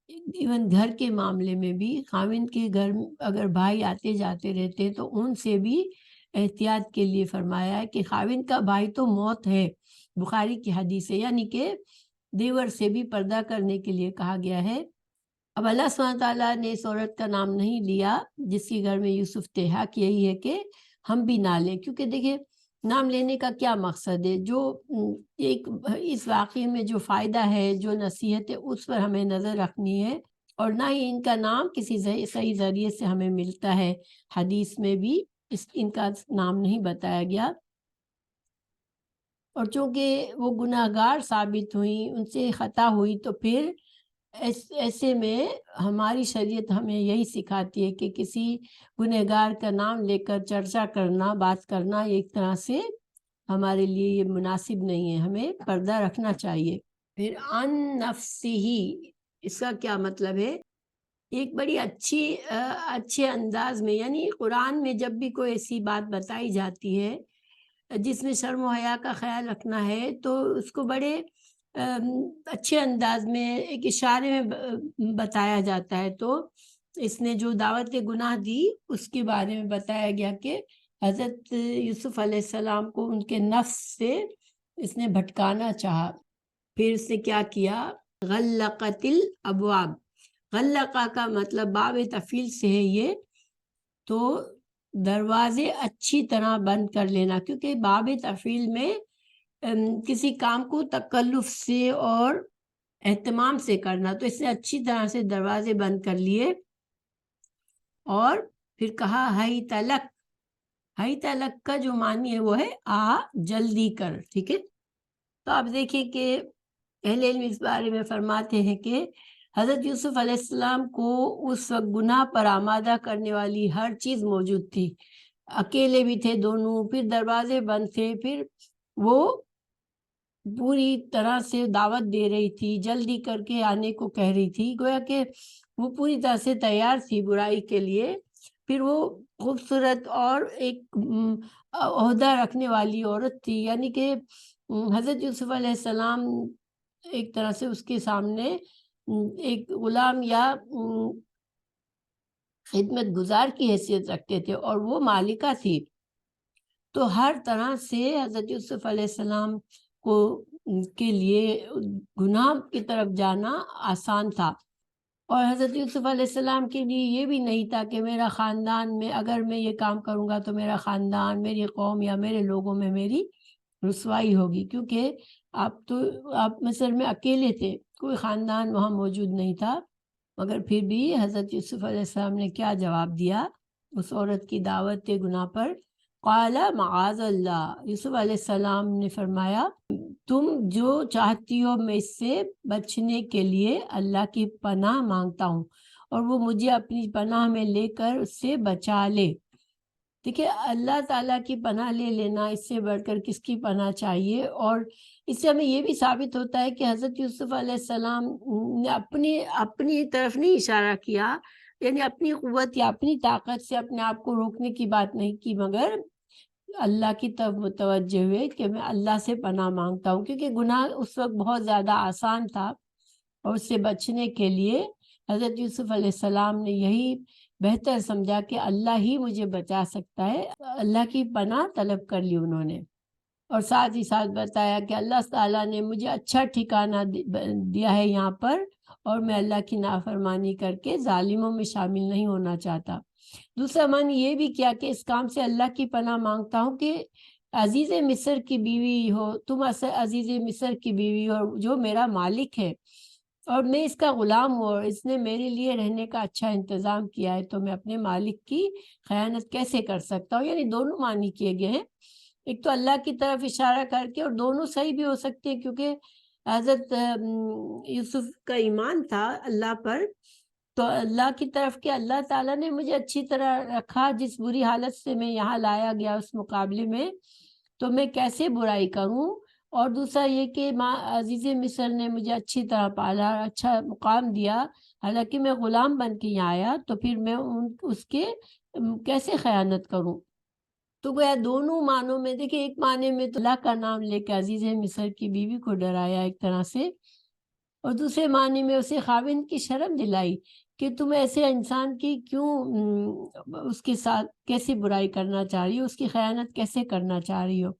Speaker 1: ایون گھر کے معاملے میں بھی خاوند کے گھر اگر بھائی آتے جاتے رہتے تو ان سے بھی احتیاط کے لیے فرمایا ہے کہ خاوند کا بھائی تو موت ہے، بخاری کی حدیث ہے، یعنی کہ دیور سے بھی پردہ کرنے کے لیے کہا گیا ہے۔ اب اللہ سبحانہ تعالیٰ نے اس عورت کا نام نہیں لیا جس کے گھر میں یوسف تھے، حق یہی ہے کہ ہم بھی نہ لیں، کیونکہ دیکھیں نام لینے کا کیا مقصد ہے، جو ایک اس واقعے میں جو فائدہ ہے، جو نصیحت ہے، اس پر ہمیں نظر رکھنی ہے، اور نہ ہی ان کا نام کسی صحیح ذریعے سے ہمیں ملتا ہے۔ حدیث میں بھی ان کا نام نہیں بتایا گیا، اور چونکہ وہ گناہ گار ثابت ہوئیں، ان سے خطا ہوئی، تو پھر ایسے میں ہماری شریعت ہمیں یہی سکھاتی ہے کہ کسی گنہگار کا نام لے کر چرچا کرنا، بات کرنا ایک طرح سے ہمارے لیے یہ مناسب نہیں ہے، ہمیں پردہ رکھنا چاہیے۔ پھر عن نفسہ، اس کا کیا مطلب ہے؟ ایک بڑی اچھے انداز میں، یعنی قرآن میں جب بھی کوئی ایسی بات بتائی جاتی ہے جس میں شرم و حیا کا خیال رکھنا ہے، تو اس کو بڑے اچھے انداز میں ایک اشارے میں بتایا جاتا ہے۔ تو اس نے جو دعوت گناہ دی اس کے بارے میں بتایا گیا کہ حضرت یوسف علیہ السلام کو ان کے نفس سے اس نے بھٹکانا چاہا۔ پھر اس نے کیا کیا؟ غلقت الابواب، غلقہ کا مطلب باب تفعیل سے ہے یہ، تو دروازے اچھی طرح بند کر لینا، کیونکہ باب تفعیل میں کسی کام کو تکلف سے اور اہتمام سے کرنا، تو اس نے اچھی طرح سے دروازے بند کر لیے، اور پھر کہا ہیت لک، ہیت لک کا جو معنی ہے وہ ہے آ جلدی کر، ٹھیک ہے۔ تو آپ دیکھیں کہ اہل علم اس بارے میں فرماتے ہیں کہ حضرت یوسف علیہ السلام کو اس وقت گناہ پر آمادہ کرنے والی ہر چیز موجود تھی، اکیلے بھی تھے دونوں، پھر دروازے بند تھے، پھر وہ پوری طرح سے دعوت دے رہی تھی، جلدی کر کے آنے کو کہہ رہی تھی، گویا کہ وہ پوری طرح سے تیار تھی برائی کے لیے۔ پھر وہ خوبصورت اور ایک عہدہ رکھنے والی عورت تھی، یعنی کہ حضرت یوسف علیہ السلام ایک طرح سے اس کے سامنے ایک غلام یا خدمت گزار کی حیثیت رکھتے تھے، اور وہ مالکہ تھی، تو ہر طرح سے حضرت یوسف علیہ السلام کے لیے گناہ کی طرف جانا آسان تھا، اور حضرت یوسف علیہ السلام کے لیے یہ بھی نہیں تھا کہ میرا خاندان میں اگر میں یہ کام کروں گا تو میرا خاندان، میری قوم یا میرے لوگوں میں میری رسوائی ہوگی، کیونکہ آپ مصر میں اکیلے تھے، کوئی خاندان وہاں موجود نہیں تھا۔ مگر پھر بھی حضرت یوسف علیہ السلام نے کیا جواب دیا اس عورت کی دعوت گناہ پر؟ قال معاذ اللہ، یوسف علیہ السلام نے فرمایا تم جو چاہتی ہو میں اس سے بچنے کے لیے اللہ کی پناہ مانگتا ہوں، اور وہ مجھے اپنی پناہ میں لے کر اس سے بچا لے۔ دیکھیں اللہ تعالیٰ کی پناہ لے لینا، اس سے بڑھ کر کس کی پناہ چاہیے؟ اور اس سے ہمیں یہ بھی ثابت ہوتا ہے کہ حضرت یوسف علیہ السلام نے اپنی طرف نہیں اشارہ کیا، یعنی اپنی قوت یا اپنی طاقت سے اپنے آپ کو روکنے کی بات نہیں کی، مگر اللہ کی طرف متوجہ ہوئے کہ میں اللہ سے پناہ مانگتا ہوں، کیونکہ گناہ اس وقت بہت زیادہ آسان تھا، اور اس سے بچنے کے لیے حضرت یوسف علیہ السلام نے یہی بہتر سمجھا کہ اللہ ہی مجھے بچا سکتا ہے، اللہ کی پناہ طلب کر لی انہوں نے، اور ساتھ ہی ساتھ بتایا کہ اللہ تعالیٰ نے مجھے اچھا ٹھکانہ دیا ہے یہاں پر، اور میں اللہ کی نافرمانی کر کے ظالموں میں شامل نہیں ہونا چاہتا۔ دوسرا معنی یہ بھی کیا کہ اس کام سے اللہ کی پناہ مانگتا ہوں کہ عزیز مصر کی بیوی ہو، تم عزیز مصر کی بیوی ہو جو میرا مالک ہے، اور میں اس کا غلام ہوں، اور اس نے میرے لیے رہنے کا اچھا انتظام کیا ہے، تو میں اپنے مالک کی خیانت کیسے کر سکتا ہوں؟ یعنی دونوں معنی کیے گئے ہیں، ایک تو اللہ کی طرف اشارہ کر کے، اور دونوں صحیح بھی ہو سکتے ہیں کیونکہ حضرت یوسف کا ایمان تھا اللہ پر، تو اللہ کی طرف کہ اللہ تعالیٰ نے مجھے اچھی طرح رکھا، جس بری حالت سے میں یہاں لایا گیا اس مقابلے میں، تو میں کیسے برائی کروں؟ اور دوسرا یہ کہ ماں عزیز مصر نے مجھے اچھی طرح پالا، اچھا مقام دیا، حالانکہ میں غلام بن کے یہاں آیا، تو پھر میں اس کے کیسے خیانت کروں؟ تو گویا دونوں معنوں میں دیکھیں، ایک معنی میں تو اللہ کا نام لے کے عزیز مصر کی بیوی کو ڈرایا ایک طرح سے، اور دوسرے معنی میں اسے خاوند کی شرم دلائی کہ تم ایسے انسان کی کیوں اس کے ساتھ کیسے برائی کرنا چاہ رہی ہو، اس کی خیانت کیسے کرنا چاہ رہی ہو۔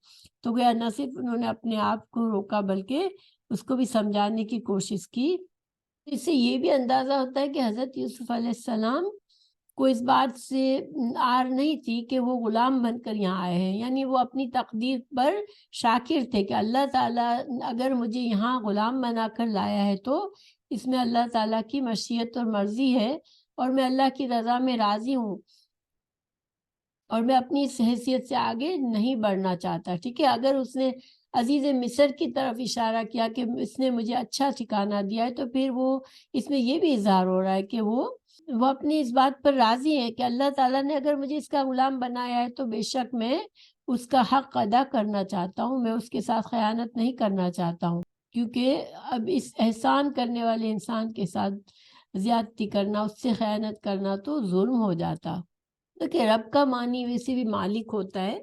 Speaker 1: تو گویا نہ صرف انہوں نے اپنے آپ کو روکا بلکہ اس کو بھی سمجھانے کی کوشش کی۔ اس سے یہ بھی اندازہ ہوتا ہے کہ حضرت یوسف علیہ السلام کو اس بات سے آر نہیں تھی کہ وہ غلام بن کر یہاں آئے ہیں، یعنی وہ اپنی تقدیر پر شاکر تھے کہ اللہ تعالیٰ اگر مجھے یہاں غلام بنا کر لایا ہے تو اس میں اللہ تعالیٰ کی مشیت اور مرضی ہے، اور میں اللہ کی رضا میں راضی ہوں، اور میں اپنی اس حیثیت سے آگے نہیں بڑھنا چاہتا۔ ٹھیک ہے، اگر اس نے عزیز مصر کی طرف اشارہ کیا کہ اس نے مجھے اچھا ٹھکانہ دیا ہے، تو پھر وہ اس میں یہ بھی اظہار ہو رہا ہے کہ وہ اپنی اس بات پر راضی ہیں کہ اللہ تعالیٰ نے اگر مجھے اس کا غلام بنایا ہے تو بے شک میں اس کا حق ادا کرنا چاہتا ہوں، میں اس کے ساتھ خیانت نہیں کرنا چاہتا ہوں، کیونکہ اب اس احسان کرنے والے انسان کے ساتھ زیادتی کرنا، اس سے خیانت کرنا تو ظلم ہو جاتا۔ دیکھیں، رب کا معنی ویسے بھی مالک ہوتا ہے۔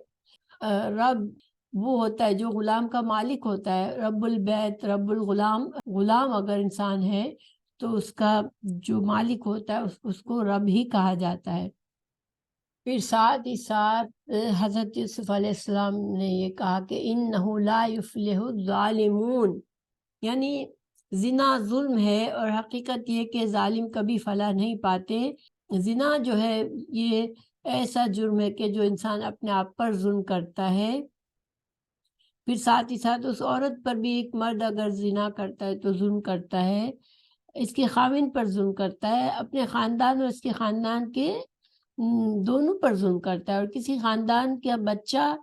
Speaker 1: رب وہ ہوتا ہے جو غلام کا مالک ہوتا ہے، رب البیت، رب الغلام۔ غلام اگر انسان ہے تو اس کا جو مالک ہوتا ہے اس کو رب ہی کہا جاتا ہے۔ پھر ساتھ ہی ساتھ حضرت یوسف علیہ السلام نے یہ کہا کہ اِنَّهُ لَا يُفْلِحُ الظَّالِمُونَ، یعنی زنا ظلم ہے، اور حقیقت یہ کہ ظالم کبھی فلاح نہیں پاتے۔ زنا جو ہے یہ ایسا جرم ہے کہ جو انسان اپنے آپ پر ظلم کرتا ہے۔ پھر ساتھ ہی ساتھ اس عورت پر بھی، ایک مرد اگر زنا کرتا ہے تو ظلم کرتا ہے، اس کے خاوند پر ظلم کرتا ہے، اپنے خاندان اور اس کے خاندان کے دونوں پر ظلم کرتا ہے، اور کسی خاندان کا بچہ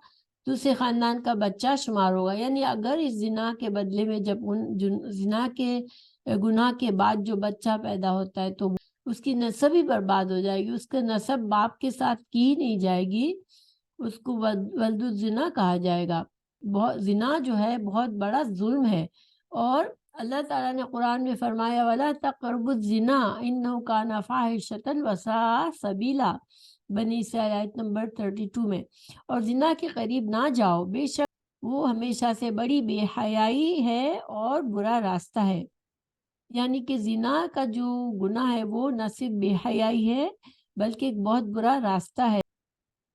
Speaker 1: دوسرے خاندان کا بچہ شمار ہوگا۔ یعنی اگر اس زنا کے بدلے میں جب زنا کے گناہ کے بعد جو بچہ پیدا ہوتا ہے تو اس کی نسب ہی برباد ہو جائے گی، اس کا نسب باپ کے ساتھ کی نہیں جائے گی، اس کو ولد الزنا کہا جائے گا۔ زنا جو ہے بہت بڑا ظلم ہے، اور اللہ تعالیٰ نے قرآن میں فرمایا وَلَا تَقْرَبُوا الزِّنَا إِنَّهُ كَانَ فَاحِشَةً وَسَاءَ سَبِيلًا، بنی اسرائیل آیت نمبر 32 میں۔ اور زنا کے قریب نہ جاؤ، بے شک وہ ہمیشہ سے بڑی بے حیائی ہے اور برا راستہ ہے۔ یعنی کہ زنا کا جو گناہ ہے وہ نہ صرف بے حیائی ہے بلکہ ایک بہت برا راستہ ہے۔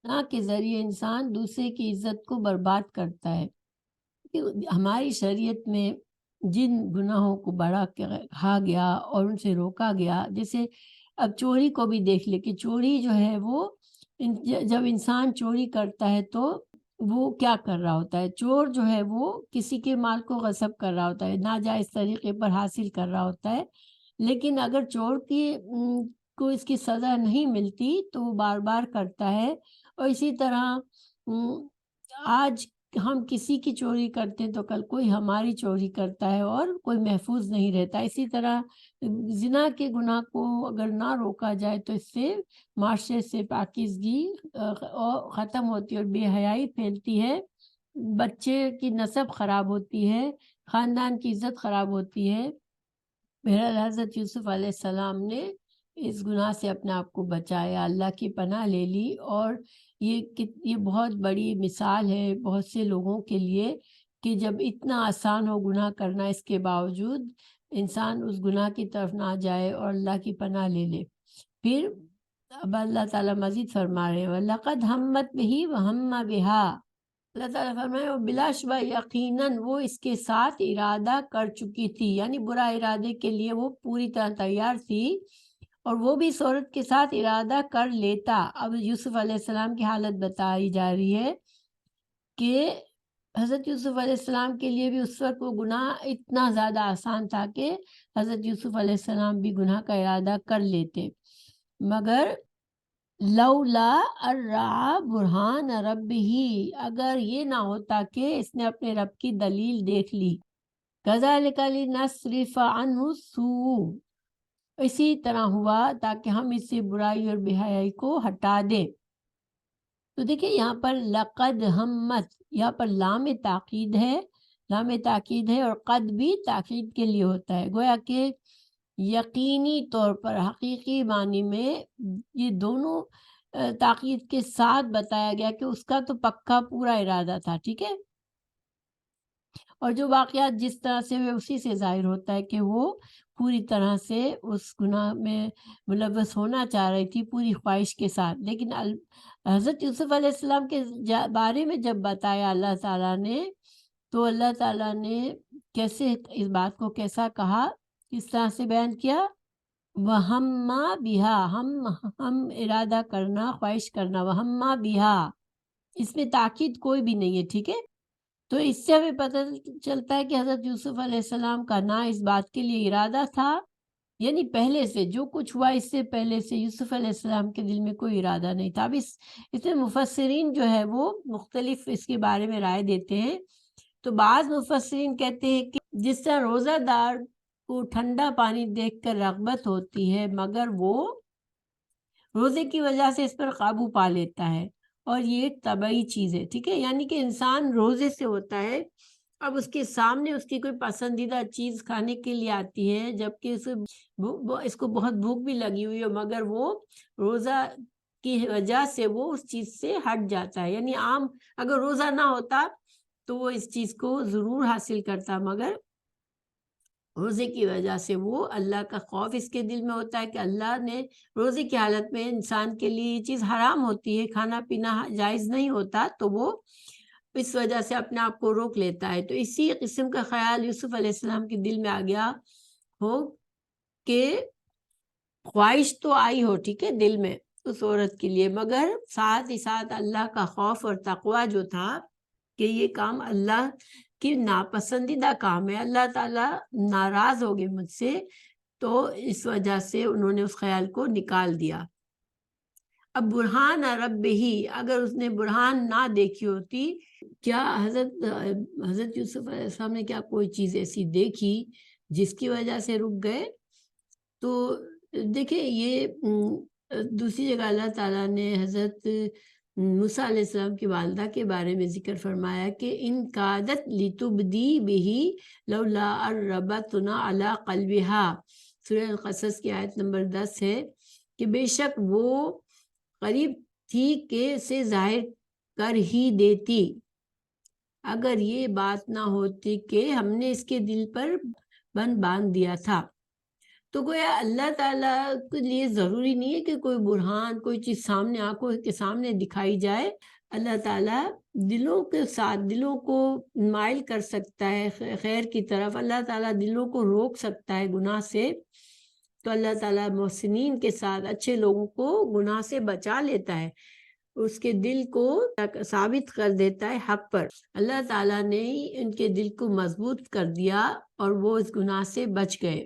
Speaker 1: زنا کے ذریعے انسان دوسرے کی عزت کو برباد کرتا ہے۔ ہماری شریعت میں جن گناہوں کو بڑا کہا گیا اور ان سے روکا گیا، جیسے اب چوری کو بھی دیکھ لے کہ چوری جو ہے وہ جب انسان چوری کرتا ہے تو وہ کیا کر رہا ہوتا ہے؟ چور جو ہے وہ کسی کے مال کو غصب کر رہا ہوتا ہے، ناجائز طریقے پر حاصل کر رہا ہوتا ہے۔ لیکن اگر چور کو اس کی سزا نہیں ملتی تو وہ بار بار کرتا ہے، اور اسی طرح آج ہم کسی کی چوری کرتے ہیں تو کل کوئی ہماری چوری کرتا ہے اور کوئی محفوظ نہیں رہتا۔ اسی طرح زنا کے گناہ کو اگر نہ روکا جائے تو اس سے معاشرے سے پاکیزگی ختم ہوتی ہے اور بے حیائی پھیلتی ہے، بچے کی نسب خراب ہوتی ہے، خاندان کی عزت خراب ہوتی ہے۔ بہرحال حضرت یوسف علیہ السلام نے اس گناہ سے اپنے آپ کو بچایا، اللہ کی پناہ لے لی، اور یہ بہت بڑی مثال ہے بہت سے لوگوں کے لیے کہ جب اتنا آسان ہو گناہ کرنا، اس کے باوجود انسان اس گناہ کی طرف نہ جائے اور اللہ کی پناہ لے لے۔ پھر اب اللہ تعالیٰ مزید فرما رہے ہیں وَلَقَدْ هَمَّتْ بِهِ وَهَمَّ بِهَا، اللہ تعالیٰ فرمائے اور بلا شبہ یقیناً وہ اس کے ساتھ ارادہ کر چکی تھی، یعنی برا ارادے کے لیے وہ پوری طرح تیار تھی، اور وہ بھی اس عورت کے ساتھ ارادہ کر لیتا۔ اب یوسف علیہ السلام کی حالت بتائی جا رہی ہے کہ حضرت یوسف علیہ السلام کے لیے بھی اس وقت وہ گناہ اتنا زیادہ آسان تھا کہ حضرت یوسف علیہ السلام بھی گناہ کا ارادہ کر لیتے، مگر لولا الرعا برہان ربہ، اگر یہ نہ ہوتا کہ اس نے اپنے رب کی دلیل دیکھ لی، کذالک لنصرف عنہ السوء، اسی طرح ہوا تاکہ ہم اس سے برائی اور بے حیائی کو ہٹا دیں۔ تو دیکھیں یہاں پر لقد ہمت، یہاں پر لام تاکید ہے، لام تاکید ہے، اور قد بھی تاکید کے لیے ہوتا ہے، گویا کہ یقینی طور پر، حقیقی معنی میں یہ دونوں تاکید کے ساتھ بتایا گیا کہ اس کا تو پکا پورا ارادہ تھا، ٹھیک ہے، اور جو واقعات جس طرح سے ہوئے اسی سے ظاہر ہوتا ہے کہ وہ پوری طرح سے اس گناہ میں ملوث ہونا چاہ رہی تھی پوری خواہش کے ساتھ، لیکن حضرت یوسف علیہ السلام کے بارے میں جب بتایا اللہ تعالیٰ نے، تو اللہ تعالیٰ نے کیسے اس بات کو کیسا کہا، کس طرح سے بیان کیا، وَہَمَّا بِہَا، ہم ارادہ کرنا، خواہش کرنا، وَہَمَّا بِہَا، اس میں تاکید کوئی بھی نہیں ہے، ٹھیک ہے، تو اس سے ہمیں پتہ چلتا ہے کہ حضرت یوسف علیہ السلام کا نہ اس بات کے لیے ارادہ تھا، یعنی پہلے سے جو کچھ ہوا اس سے پہلے سے یوسف علیہ السلام کے دل میں کوئی ارادہ نہیں تھا۔ اب اس میں مفسرین جو ہے وہ مختلف اس کے بارے میں رائے دیتے ہیں، تو بعض مفسرین کہتے ہیں کہ جس طرح روزہ دار کو ٹھنڈا پانی دیکھ کر رغبت ہوتی ہے مگر وہ روزے کی وجہ سے اس پر قابو پا لیتا ہے، اور یہ ایک طبعی چیز ہے، ٹھیک ہے، یعنی کہ انسان روزے سے ہوتا ہے، اب اس کے سامنے اس کی کوئی پسندیدہ چیز کھانے کے لیے آتی ہے، جبکہ اس کو بہت بھوک بھی لگی ہوئی ہے، مگر وہ روزہ کی وجہ سے وہ اس چیز سے ہٹ جاتا ہے، یعنی عام اگر روزہ نہ ہوتا تو وہ اس چیز کو ضرور حاصل کرتا، مگر روزے کی وجہ سے وہ اللہ کا خوف اس کے دل میں ہوتا ہے کہ اللہ نے روزے کی حالت میں انسان کے لیے یہ چیز حرام ہوتی ہے، کھانا پینا جائز نہیں ہوتا، تو وہ اس وجہ سے اپنے آپ کو روک لیتا ہے، تو اسی قسم کا خیال یوسف علیہ السلام کے دل میں آ گیا ہو کہ خواہش تو آئی ہو، ٹھیک ہے، دل میں اس عورت کے لیے، مگر ساتھ ہی ساتھ اللہ کا خوف اور تقوی جو تھا کہ یہ کام اللہ کی ناپسندیدہ کام ہے، اللہ تعالیٰ ناراض ہو گئے مجھ سے، تو اس وجہ سے انہوں نے اس خیال کو نکال دیا۔ اب برہان رب ہی، اگر اس نے برہان نہ دیکھی ہوتی، کیا حضرت یوسف علیہ السلام نے کیا کوئی چیز ایسی دیکھی جس کی وجہ سے رک گئے؟ تو دیکھیں یہ دوسری جگہ اللہ تعالیٰ نے حضرت موسیٰ علیہ السلام کی والدہ کے بارے میں ذکر فرمایا کہ ان کادت لتبدی بہی لولا اربتنا علی قلبہا، سورہ القصص کی آیت نمبر 10 ہے کہ بے شک وہ قریب تھی کہ اسے ظاہر کر ہی دیتی اگر یہ بات نہ ہوتی کہ ہم نے اس کے دل پر بند باندھ دیا تھا۔ تو گویا اللہ تعالیٰ کے لیے ضروری نہیں ہے کہ کوئی برہان، کوئی چیز سامنے آنکھوں کے سامنے دکھائی جائے، اللہ تعالیٰ دلوں کے ساتھ دلوں کو مائل کر سکتا ہے خیر کی طرف، اللہ تعالیٰ دلوں کو روک سکتا ہے گناہ سے، تو اللہ تعالیٰ محسنین کے ساتھ اچھے لوگوں کو گناہ سے بچا لیتا ہے، اس کے دل کو ثابت کر دیتا ہے حق پر، اللہ تعالیٰ نے ان کے دل کو مضبوط کر دیا اور وہ اس گناہ سے بچ گئے۔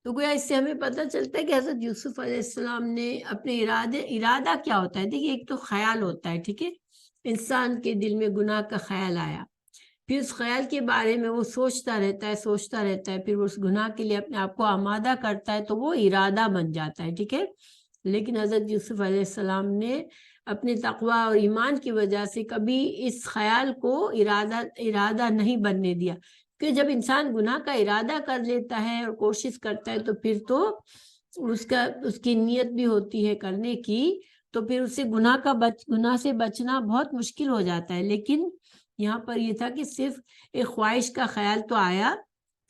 Speaker 1: تو گویا اس سے ہمیں پتہ چلتا ہے کہ حضرت یوسف علیہ السلام نے اپنے ارادہ کیا ہوتا ہے، دیکھیے ایک تو خیال ہوتا ہے، ٹھیک ہے، انسان کے دل میں گناہ کا خیال آیا، پھر اس خیال کے بارے میں وہ سوچتا رہتا ہے، پھر وہ اس گناہ کے لیے اپنے آپ کو آمادہ کرتا ہے تو وہ ارادہ بن جاتا ہے، ٹھیک ہے، لیکن حضرت یوسف علیہ السلام نے اپنے تقوی اور ایمان کی وجہ سے کبھی اس خیال کو ارادہ نہیں بننے دیا، کہ جب انسان گناہ کا ارادہ کر لیتا ہے اور کوشش کرتا ہے تو پھر تو اس کی نیت بھی ہوتی ہے کرنے کی، تو پھر اس سے گناہ سے بچنا بہت مشکل ہو جاتا ہے، لیکن یہاں پر یہ تھا کہ صرف ایک خواہش کا خیال تو آیا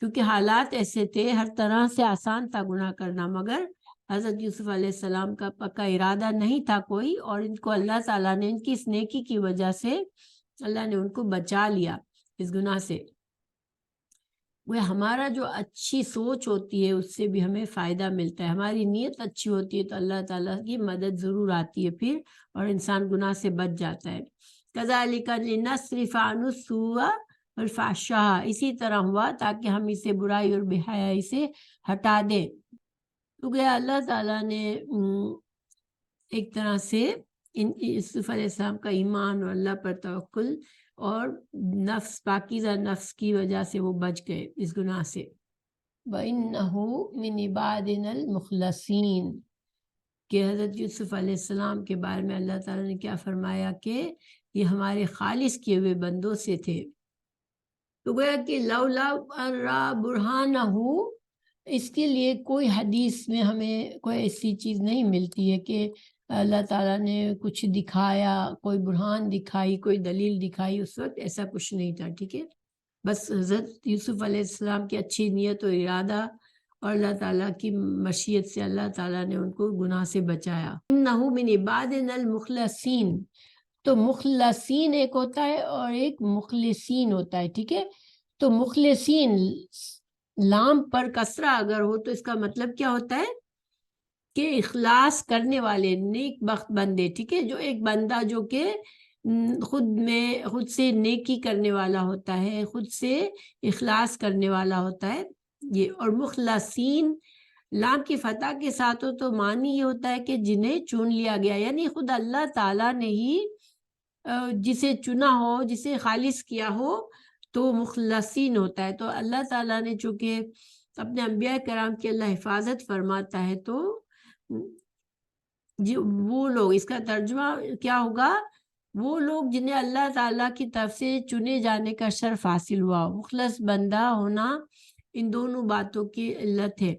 Speaker 1: کیونکہ حالات ایسے تھے، ہر طرح سے آسان تھا گناہ کرنا، مگر حضرت یوسف علیہ السلام کا پکا ارادہ نہیں تھا کوئی، اور ان کو اللہ تعالیٰ نے ان کی اس نیکی کی وجہ سے اللہ نے ان کو بچا لیا اس گناہ سے۔ وہ ہمارا جو اچھی سوچ ہوتی ہے اس سے بھی ہمیں فائدہ ملتا ہے، ہماری نیت اچھی ہوتی ہے تو اللہ تعالیٰ کی مدد ضرور آتی ہے پھر، اور انسان گناہ سے بچ جاتا ہے۔ كَذَلِكَ لِنَصْرِفَ عَنْهُ السُّوءَ وَالْفَحْشَاءَ، اسی طرح ہوا تاکہ ہم اسے برائی اور بے حیائی سے ہٹا دیں۔ تو گیا اللہ تعالیٰ نے ایک طرح سے یوسف علیہ السلام کا ایمان اور اللہ پر توکل اور پاکیزہ نفس کی وجہ سے وہ بچ گئے اس گناہ سے۔ وَإِنَّهُ مِنْ عِبَادِنَا الْمُخْلَصِينَ، کہ حضرت یوسف علیہ السلام کے بارے میں اللہ تعالیٰ نے کیا فرمایا کہ یہ ہمارے خالص کیے ہوئے بندوں سے تھے۔ تو گویا کہ لولا را برہانہ، اس کے لیے کوئی حدیث میں ہمیں کوئی ایسی چیز نہیں ملتی ہے کہ اللہ تعالیٰ نے کچھ دکھایا، کوئی برہان دکھائی، کوئی دلیل دکھائی، اس وقت ایسا کچھ نہیں تھا، ٹھیک ہے۔ بس حضرت یوسف علیہ السلام کی اچھی نیت و ارادہ اور اللہ تعالیٰ کی مشیت سے اللہ تعالیٰ نے ان کو گناہ سے بچایا۔ انہو من عبادنا المخلصین، تو مخلصین ایک ہوتا ہے اور ایک مخلصین ہوتا ہے، ٹھیک ہے۔ تو مخلصین لام پر کسرہ اگر ہو تو اس کا مطلب کیا ہوتا ہے کہ اخلاص کرنے والے، نیک بخت بندے، ٹھیک ہے۔ جو ایک بندہ جو کہ خود سے نیکی کرنے والا ہوتا ہے، خود سے اخلاص کرنے والا ہوتا ہے یہ۔ اور مخلصین لام کی فتح کے ساتھ ہو تو معنی یہ ہوتا ہے کہ جنہیں چن لیا گیا، یعنی خود اللہ تعالیٰ نے ہی جسے چنا ہو، جسے خالص کیا ہو تو مخلصین ہوتا ہے۔ تو اللہ تعالیٰ نے چونکہ اپنے انبیاء کرام کی اللہ حفاظت فرماتا ہے، تو وہ لوگ، اس کا ترجمہ کیا ہوگا، وہ لوگ جنہیں اللہ تعالیٰ کی طرف سے چنے جانے کا شرف حاصل ہوا۔ مخلص بندہ ہونا ان دونوں باتوں کی علت ہے۔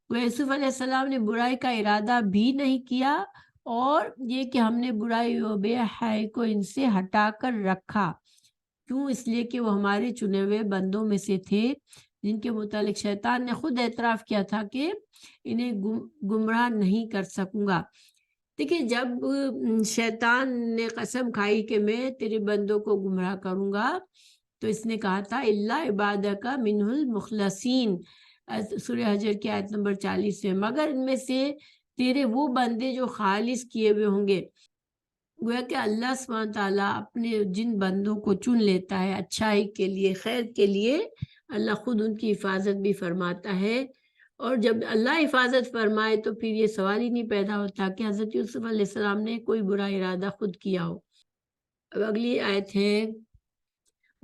Speaker 1: یوسف علیہ السلام نے برائی کا ارادہ بھی نہیں کیا، اور یہ کہ ہم نے برائی و بے حیائی کو ان سے ہٹا کر رکھا، کیوں؟ اس لیے کہ وہ ہمارے چنے ہوئے بندوں میں سے تھے، جن کے متعلق شیطان نے خود اعتراف کیا تھا کہ انہیں گمراہ نہیں کر سکوں گا۔ دیکھیں، جب شیطان نے قسم کھائی کہ میں تیرے بندوں کو گمراہ کروں گا، تو اس نے کہا تھا الا عبادک منہ المخلصین، سورہ حجر کی آیت نمبر 40 میں، مگر ان میں سے تیرے وہ بندے جو خالص کیے ہوئے ہوں گے۔ گویا کہ اللہ سبحانہ تعالیٰ اپنے جن بندوں کو چن لیتا ہے اچھائی کے لیے، خیر کے لیے، اللہ خود ان کی حفاظت بھی فرماتا ہے۔ اور جب اللہ حفاظت فرمائے تو پھر یہ سوال ہی نہیں پیدا ہوتا کہ حضرت یوسف علیہ السلام نے کوئی برا ارادہ خود کیا ہو۔ اب اگلی آیت ہے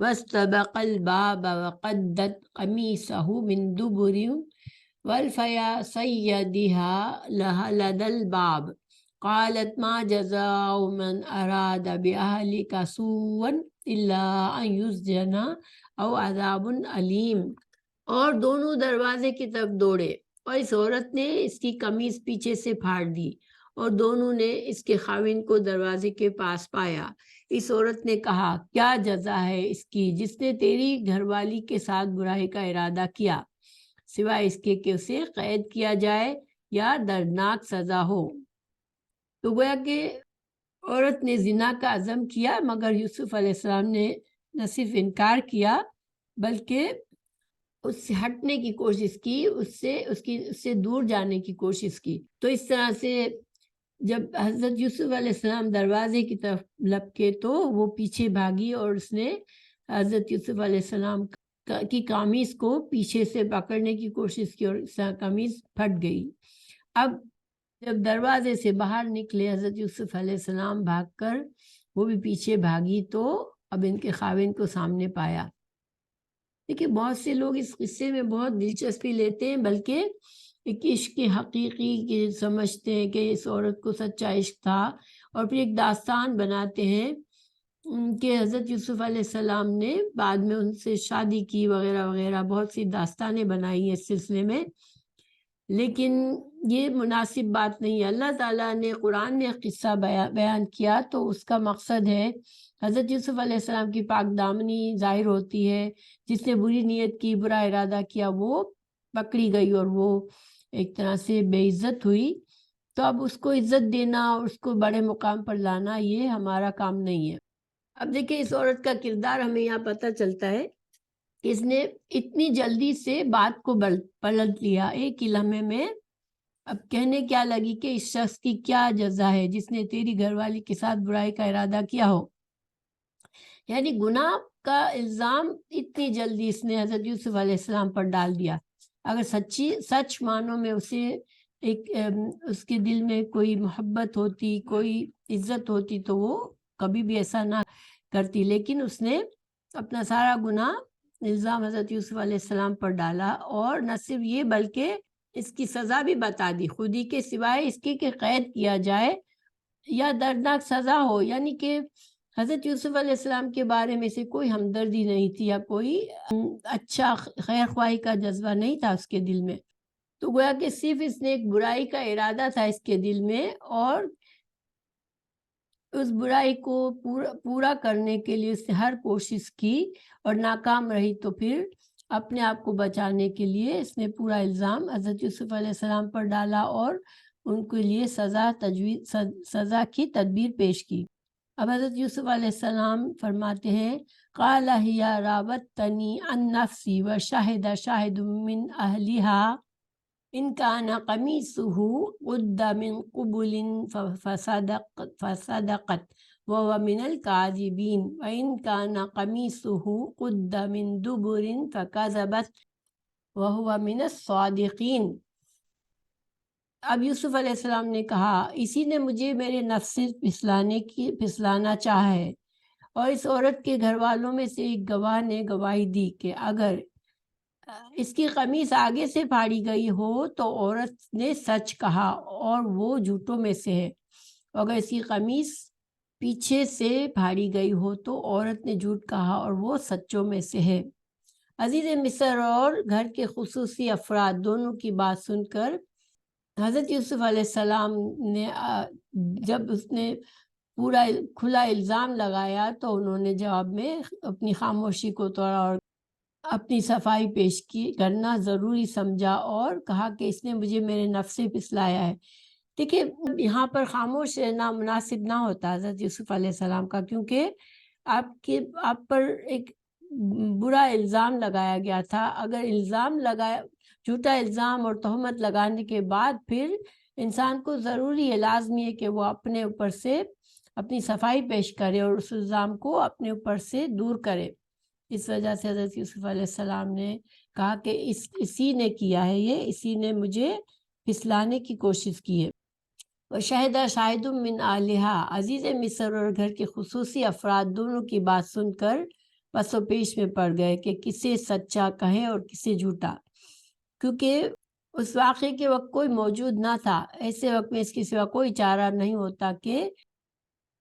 Speaker 1: وَاسْتَبَقَ الْبَابَ وَقَدَّتْ قَمِيصَهُ مِنْ دُبُرٍ وَأَلْفَيَا سَيَّدِهَا لَهَا لَدَى الْبَابِ قَالَتْ مَا جَزَاءُ مَنْ أَرَادَ بِأَهْلِكَ سُوءًا إِلَّا أَنْ يُسْجَنَ أَوْ عَذَابٌ أَلِيمٌ۔ اور دونوں دروازے کی طرف دوڑے، اور اس عورت نے اس کی قمیص پیچھے سے پھاڑ دی، اور دونوں نے اس کے خاوند کو دروازے کے پاس پایا۔ اس عورت نے کہا، کیا جزا ہے اس کی جس نے تیری گھر والی کے ساتھ برائی کا ارادہ کیا، سوائے اس کے کہ اسے قید کیا جائے یا دردناک سزا ہو۔ تو گویا کہ عورت نے زنا کا عزم کیا، مگر یوسف علیہ السلام نے نہ صرف انکار کیا بلکہ اس سے ہٹنے کی کوشش کی، اس سے دور جانے کی کوشش کی۔ تو اس طرح سے جب حضرت یوسف علیہ السلام دروازے کی طرف لپکے تو وہ پیچھے بھاگی، اور اس نے حضرت یوسف علیہ السلام کی قمیص کو پیچھے سے پکڑنے کی کوشش کی، اور اس طرح قمیص پھٹ گئی۔ اب جب دروازے سے باہر نکلے حضرت یوسف علیہ السلام بھاگ کر، وہ بھی پیچھے بھاگی، تو اب ان کے خاوند کو سامنے پایا۔ دیکھیں، بہت سے لوگ اس قصے میں بہت دلچسپی لیتے ہیں، بلکہ ایک عشق حقیقی کے سمجھتے ہیں کہ اس عورت کو سچا عشق تھا، اور پھر ایک داستان بناتے ہیں کہ حضرت یوسف علیہ السلام نے بعد میں ان سے شادی کی وغیرہ وغیرہ، بہت سی داستانیں بنائی ہیں اس سلسلے میں، لیکن یہ مناسب بات نہیں ہے۔ اللہ تعالیٰ نے قرآن میں قصہ بیان کیا تو اس کا مقصد ہے حضرت یوسف علیہ السلام کی پاک دامنی ظاہر ہوتی ہے، جس نے بری نیت کی، برا ارادہ کیا، وہ پکڑی گئی اور وہ ایک طرح سے بے عزت ہوئی۔ تو اب اس کو عزت دینا اور اس کو بڑے مقام پر لانا یہ ہمارا کام نہیں ہے۔ اب دیکھیں، اس عورت کا کردار ہمیں یہاں پتہ چلتا ہے کہ اس نے اتنی جلدی سے بات کو پلٹ لیا ایک ہی لمحے میں۔ اب کہنے کیا لگی کہ اس شخص کی کیا جزا ہے جس نے تیری گھر والی کے ساتھ برائی کا ارادہ کیا ہو، یعنی گناہ کا الزام اتنی جلدی اس نے حضرت یوسف علیہ السلام پر ڈال دیا۔ اگر سچ معنوں میں اسے اس کے دل میں کوئی محبت ہوتی، کوئی عزت ہوتی، تو وہ کبھی بھی ایسا نہ کرتی، لیکن اس نے اپنا سارا گناہ الزام حضرت یوسف علیہ السلام پر ڈالا، اور نہ صرف یہ بلکہ اس کی سزا بھی بتا دی، خود ہی کے سوائے اس کے کہ قید کیا جائے یا دردناک سزا ہو، یعنی کہ حضرت یوسف علیہ السلام کے بارے میں سے کوئی ہمدردی نہیں تھی یا کوئی اچھا خیر خواہی کا جذبہ نہیں تھا اس کے دل میں، تو گویا کہ صرف اس نے ایک برائی کا ارادہ تھا اس کے دل میں، اور اس برائی کو پورا کرنے کے لیے اس نے ہر کوشش کی اور ناکام رہی، تو پھر اپنے آپ کو بچانے کے لیے اس نے پورا الزام حضرت یوسف علیہ السلام پر ڈالا اور ان کے لیے سزا کی تدبیر پیش کی۔ اب حضرت یوسف علیہ السلام فرماتے ہیں قال ہی راوتنی عن نفسی وشہد شاہد من اہلہا ان کان قمیصہ قد من قبل فصدقت وهو من الكاذبین وان کان قمیصہ قد من دبر فکذبت وهو من الصادقین۔ اب یوسف علیہ السلام نے کہا اسی نے مجھے میرے نفس سے پھسلانا چاہا ہے، اور اس عورت کے گھر والوں میں سے ایک گواہ نے گواہی دی کہ اگر اس کی قمیص آگے سے پھاڑی گئی ہو تو عورت نے سچ کہا اور وہ جھوٹوں میں سے ہے، اگر اس کی قمیص پیچھے سے پھاڑی گئی ہو تو عورت نے جھوٹ کہا اور وہ سچوں میں سے ہے۔ عزیز مصر اور گھر کے خصوصی افراد دونوں کی بات سن کر حضرت یوسف علیہ السلام نے جب اس نے پورا کھلا الزام لگایا تو انہوں نے جواب میں اپنی خاموشی کو توڑا اور اپنی صفائی پیش کرنا ضروری سمجھا اور کہا کہ اس نے مجھے میرے نفس سے پھسلایا ہے۔ دیکھیے یہاں پر خاموش رہنا مناسب نہ ہوتا حضرت یوسف علیہ السلام کا، کیونکہ آپ پر ایک برا الزام لگایا گیا تھا۔ اگر جھوٹا الزام اور تہمت لگانے کے بعد پھر انسان کو ضروری ہے، لازمی ہے کہ وہ اپنے اوپر سے اپنی صفائی پیش کرے اور اس الزام کو اپنے اوپر سے دور کرے۔ اس وجہ سے حضرت یوسف علیہ السلام نے کہا کہ اسی نے کیا ہے، اسی نے مجھے پھسلانے کی کوشش کی ہے۔ وشہد شاہد من اہلہا، عزیز مصر اور گھر کے خصوصی افراد دونوں کی بات سن کر پس و پیش میں پڑ گئے کہ کسے سچا کہیں اور کسے جھوٹا، کیونکہ اس واقعے کے وقت کوئی موجود نہ تھا۔ ایسے وقت میں اس کے سوا کوئی چارہ نہیں ہوتا کہ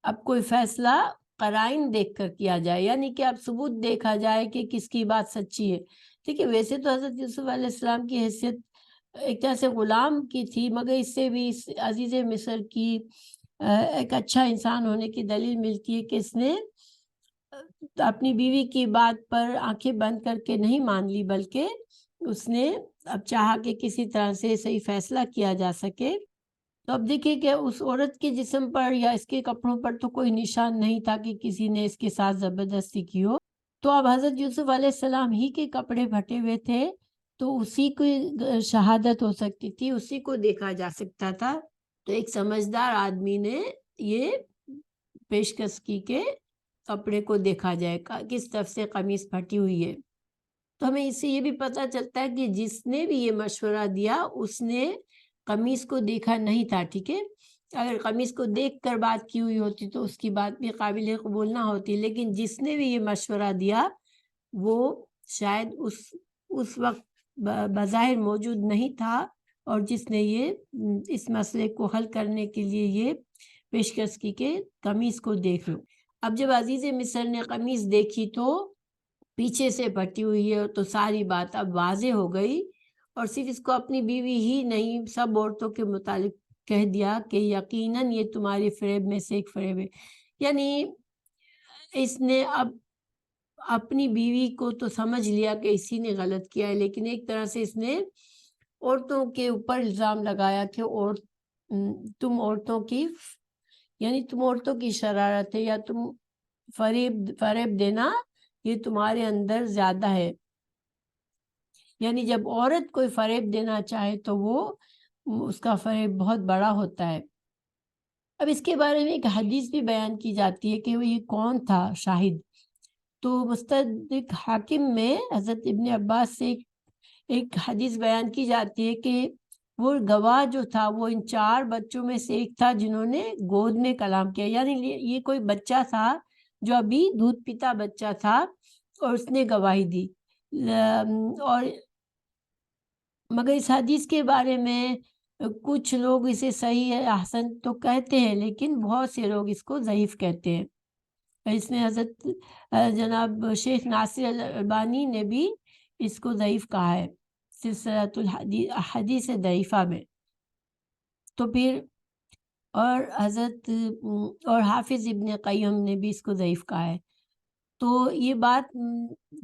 Speaker 1: اب کوئی فیصلہ قرائن دیکھ کر کیا جائے، یعنی کہ اب ثبوت دیکھا جائے کہ کس کی بات سچی ہے۔ دیکھیے ویسے تو حضرت یوسف علیہ السلام کی حیثیت ایک طرح سے غلام کی تھی، مگر اس سے بھی اس عزیز مصر کی ایک اچھا انسان ہونے کی دلیل ملتی ہے کہ اس نے اپنی بیوی کی بات پر آنکھیں بند کر کے نہیں مان لی، بلکہ اس نے اب چاہا کہ کسی طرح سے صحیح فیصلہ کیا جا سکے۔ تو اب دیکھیے کہ اس عورت کے جسم پر یا اس کے کپڑوں پر تو کوئی نشان نہیں تھا کہ کسی نے اس کے ساتھ زبردستی کی ہو، تو اب حضرت یوسف علیہ السلام ہی کے کپڑے پھٹے ہوئے تھے تو اسی کی شہادت ہو سکتی تھی، اسی کو دیکھا جا سکتا تھا۔ تو ایک سمجھدار آدمی نے یہ پیشکش کی کہ کپڑے کو دیکھا جائے کس طرف سے قمیص پھٹی ہوئی ہے۔ تو ہمیں اس سے یہ بھی پتہ چلتا ہے کہ جس نے بھی یہ مشورہ دیا اس نے قمیص کو دیکھا نہیں تھا، ٹھیک ہے؟ اگر قمیص کو دیکھ کر بات کی ہوئی ہوتی تو اس کی بات بھی قابل قبول نہ ہوتی، لیکن جس نے بھی یہ مشورہ دیا وہ شاید اس وقت بظاہر موجود نہیں تھا، اور جس نے اس مسئلے کو حل کرنے کے لیے یہ پیشکش کی کہ قمیص کو دیکھ لو۔ اب جب عزیز مصر نے قمیص دیکھی تو پیچھے سے پھٹی ہوئی ہے تو ساری بات اب واضح ہو گئی، اور صرف اس کو اپنی بیوی ہی نہیں سب عورتوں کے متعلق کہہ دیا کہ یقیناً یہ تمہاری فریب میں سے ایک فریب ہے۔ یعنی اس نے اب اپنی بیوی کو تو سمجھ لیا کہ اسی نے غلط کیا ہے، لیکن ایک طرح سے اس نے عورتوں کے اوپر الزام لگایا کہ تم عورتوں کی شرارت ہے، یا تم فریب دینا یہ تمہارے اندر زیادہ ہے۔ یعنی جب عورت کوئی فریب دینا چاہے تو وہ اس کا فریب بہت بڑا ہوتا ہے۔ اب اس کے بارے میں ایک حدیث بھی بیان کی جاتی ہے کہ وہ یہ کون تھا شاہد، تو مستدرک حاکم میں حضرت ابن عباس سے ایک حدیث بیان کی جاتی ہے کہ وہ گواہ جو تھا وہ ان 4 بچوں میں سے ایک تھا جنہوں نے گود میں کلام کیا، یعنی یہ کوئی بچہ تھا جو ابھی دودھ پیتا بچہ تھا اور اس نے گواہی دی۔ اور مگر اس حدیث کے بارے میں کچھ لوگ اسے صحیح ہے، حسن تو کہتے ہیں، لیکن بہت سے لوگ اس کو ضعیف کہتے ہیں۔ اس نے حضرت جناب شیخ ناصر الالبانی نے بھی اس کو ضعیف کہا ہے سلسلۃ الحدیث ضعیفہ میں. تو پھر اور حضرت اور حافظ ابن قیم نے بھی اس کو ضعیف کہا ہے. تو یہ بات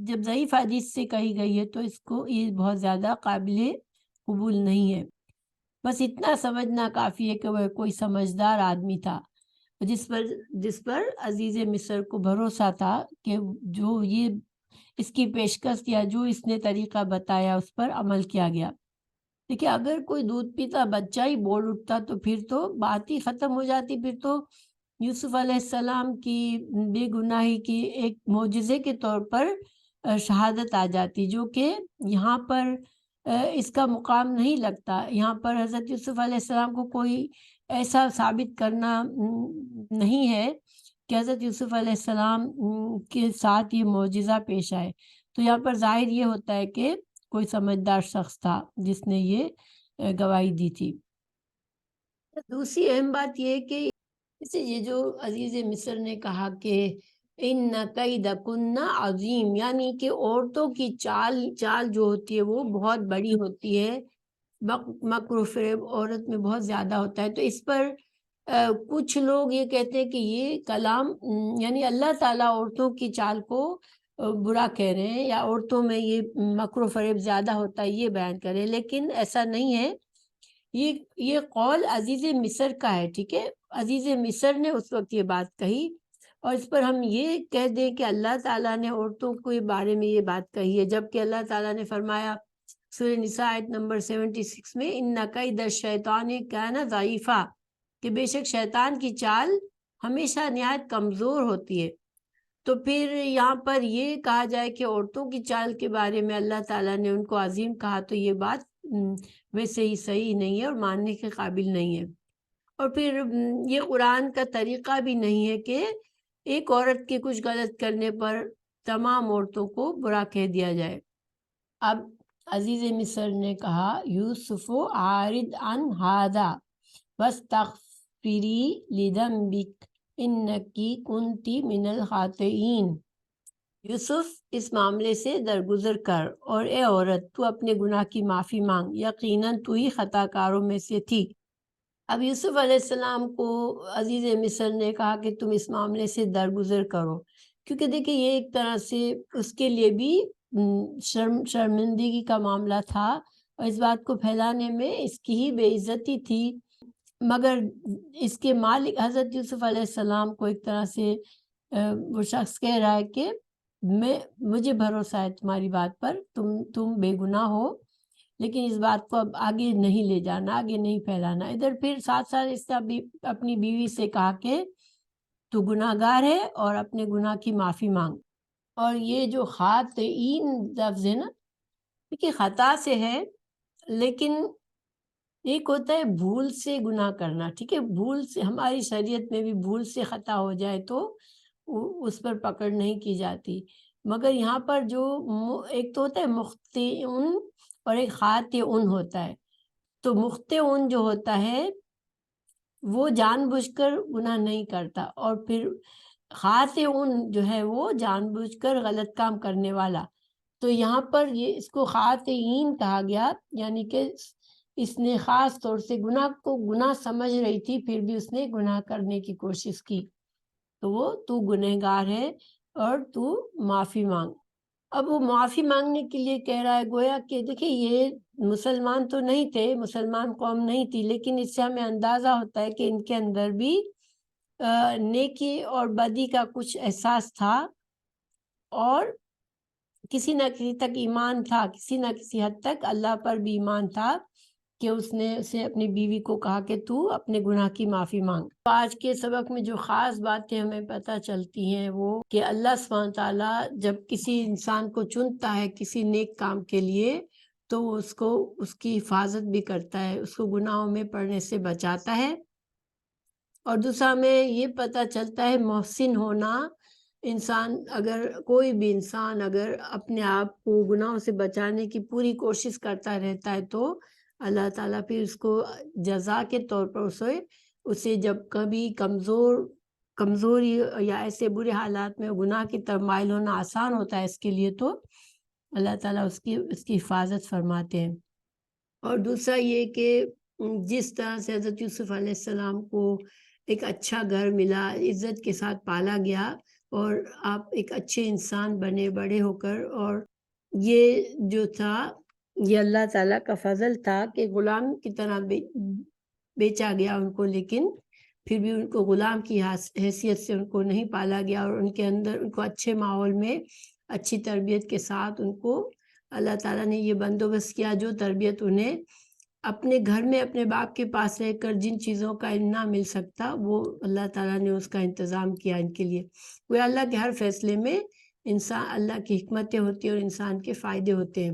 Speaker 1: جب ضعیف حدیث سے کہی گئی ہے تو اس کو یہ بہت زیادہ قابل قبول نہیں ہے. بس اتنا سمجھنا کافی ہے کہ وہ کوئی سمجھدار آدمی تھا جس پر عزیز مصر کو بھروسہ تھا کہ جو یہ اس کی پیشکش یا جو اس نے طریقہ بتایا اس پر عمل کیا گیا. دیکھیے اگر کوئی دودھ پیتا بچہ ہی بول اٹھتا تو پھر تو بات ہی ختم ہو جاتی. پھر تو یوسف علیہ السلام کی بے گناہی کی ایک معجزے کے طور پر شہادت آ جاتی، جو کہ یہاں پر اس کا مقام نہیں لگتا. یہاں پر حضرت یوسف علیہ السلام کو کوئی ایسا ثابت کرنا نہیں ہے کہ حضرت یوسف علیہ السلام کے ساتھ یہ معجزہ پیش آئے. تو یہاں پر ظاہر یہ ہوتا ہے کہ کوئی سمجھدار شخص تھا جس نے یہ گواہی دی تھی. دوسری اہم بات یہ کہ اسے یہ جو عزیز مصر نے کہا کہ ان کیدکن عظیم، یعنی کہ عورتوں کی چال جو ہوتی ہے وہ بہت بڑی ہوتی ہے، مکر و فریب عورت میں بہت زیادہ ہوتا ہے. تو اس پر کچھ لوگ یہ کہتے ہیں کہ یہ کلام یعنی اللہ تعالیٰ عورتوں کی چال کو برا کہہ رہے ہیں یا عورتوں میں یہ مکر و فریب زیادہ ہوتا ہے یہ بیان کریں، لیکن ایسا نہیں ہے. یہ قول عزیز مصر کا ہے. ٹھیک ہے، عزیز مصر نے اس وقت یہ بات کہی، اور اس پر ہم یہ کہہ دیں کہ اللہ تعالیٰ نے عورتوں کے بارے میں یہ بات کہی ہے، جبکہ اللہ تعالیٰ نے فرمایا سورہ نساء آیت نمبر 76 میں ان کید الشیطان کان ضعیفا، کہ بے شک شیطان کی چال ہمیشہ نہایت کمزور ہوتی ہے. تو پھر یہاں پر یہ کہا جائے کہ عورتوں کی چال کے بارے میں اللہ تعالیٰ نے ان کو عظیم کہا، تو یہ بات ویسے ہی صحیح نہیں ہے اور ماننے کے قابل نہیں ہے. اور پھر یہ قرآن کا طریقہ بھی نہیں ہے کہ ایک عورت کے کچھ غلط کرنے پر تمام عورتوں کو برا کہہ دیا جائے. اب عزیز مصر نے کہا یوسف عارض عن ھذا واستغفری لذنبک انکی کنتی من الخاطئین. یوسف اس معاملے سے درگزر کر، اور اے عورت تو اپنے گناہ کی معافی مانگ، یقیناً تو ہی خطا کاروں میں سے تھی. اب یوسف علیہ السلام کو عزیز مصر نے کہا کہ تم اس معاملے سے درگزر کرو، کیونکہ دیکھیں یہ ایک طرح سے اس کے لیے بھی شرمندگی کا معاملہ تھا، اور اس بات کو پھیلانے میں اس کی ہی بے عزتی تھی. مگر اس کے مالک حضرت یوسف علیہ السلام کو ایک طرح سے وہ شخص کہہ رہا ہے کہ مجھے بھروسہ ہے تمہاری بات پر، تم بے گناہ ہو، لیکن اس بات کو اب آگے نہیں لے جانا، آگے نہیں پھیلانا. ادھر پھر ساتھ ساتھ اس نے اپنی بیوی سے کہا کہ تو گناہ گار ہے اور اپنے گناہ کی معافی مانگ. اور یہ جو خاطئین لفظ ہے نا، دیکھیے خطا سے ہے، لیکن ایک ہوتا ہے بھول سے گناہ کرنا. ٹھیک ہے، بھول سے ہماری شریعت میں بھی بھول سے خطا ہو جائے تو اس پر پکڑ نہیں کی جاتی. مگر یہاں پر جو ایک تو ہوتا ہے مخطئن اور ایک خاطئن ہوتا ہے. تو مخطئن جو ہوتا ہے وہ جان بوجھ کر گناہ نہیں کرتا، اور پھر خاطئن جو ہے وہ جان بوجھ کر غلط کام کرنے والا. تو یہاں پر یہ اس کو خاطئین کہا گیا، یعنی کہ اس نے خاص طور سے گناہ کو گناہ سمجھ رہی تھی پھر بھی اس نے گناہ کرنے کی کوشش کی، تو وہ تو گنہگار ہے اور تو معافی مانگ. اب وہ معافی مانگنے کے لیے کہہ رہا ہے، گویا کہ دیکھیں یہ مسلمان تو نہیں تھے، مسلمان قوم نہیں تھی، لیکن اس سے ہمیں اندازہ ہوتا ہے کہ ان کے اندر بھی نیکی اور بدی کا کچھ احساس تھا، اور کسی نہ کسی تک ایمان تھا، کسی نہ کسی حد تک اللہ پر بھی ایمان تھا کہ اس نے اسے اپنی بیوی کو کہا کہ تو اپنے گناہ کی معافی مانگ. آج کے سبق میں جو خاص باتیں ہمیں پتہ چلتی ہیں وہ کہ اللہ سبحانہ تعالیٰ جب کسی انسان کو چنتا ہے کسی نیک کام کے لیے تو اس کو اس کی حفاظت بھی کرتا ہے، اس کو گناہوں میں پڑنے سے بچاتا ہے. اور دوسرا ہمیں یہ پتہ چلتا ہے محسن ہونا، انسان اگر کوئی بھی انسان اگر اپنے آپ کو گناہوں سے بچانے کی پوری کوشش کرتا رہتا ہے تو اللہ تعالیٰ پھر اس کو جزا کے طور پر اسے جب کبھی کمزوری یا ایسے برے حالات میں گناہ کی طرف مائل ہونا آسان ہوتا ہے اس کے لیے، تو اللہ تعالیٰ اس کی حفاظت فرماتے ہیں۔ اور دوسرا یہ کہ جس طرح سے حضرت یوسف علیہ السلام کو ایک اچھا گھر ملا، عزت کے ساتھ پالا گیا، اور آپ ایک اچھے انسان بنے بڑے ہو کر، اور یہ جو تھا یہ اللہ تعالیٰ کا فضل تھا کہ غلام کی طرح بیچا گیا ان کو، لیکن پھر بھی ان کو غلام کی حیثیت سے ان کو نہیں پالا گیا، اور ان کے اندر ان کو اچھے ماحول میں اچھی تربیت کے ساتھ ان کو اللہ تعالیٰ نے یہ بندوبست کیا، جو تربیت انہیں اپنے گھر میں اپنے باپ کے پاس رہ کر جن چیزوں کا نہ مل سکتا، وہ اللہ تعالیٰ نے اس کا انتظام کیا ان کے لیے۔ وہ اللہ کے ہر فیصلے میں انسان اللہ کی حکمتیں ہوتی ہیں اور انسان کے فائدے ہوتے ہیں۔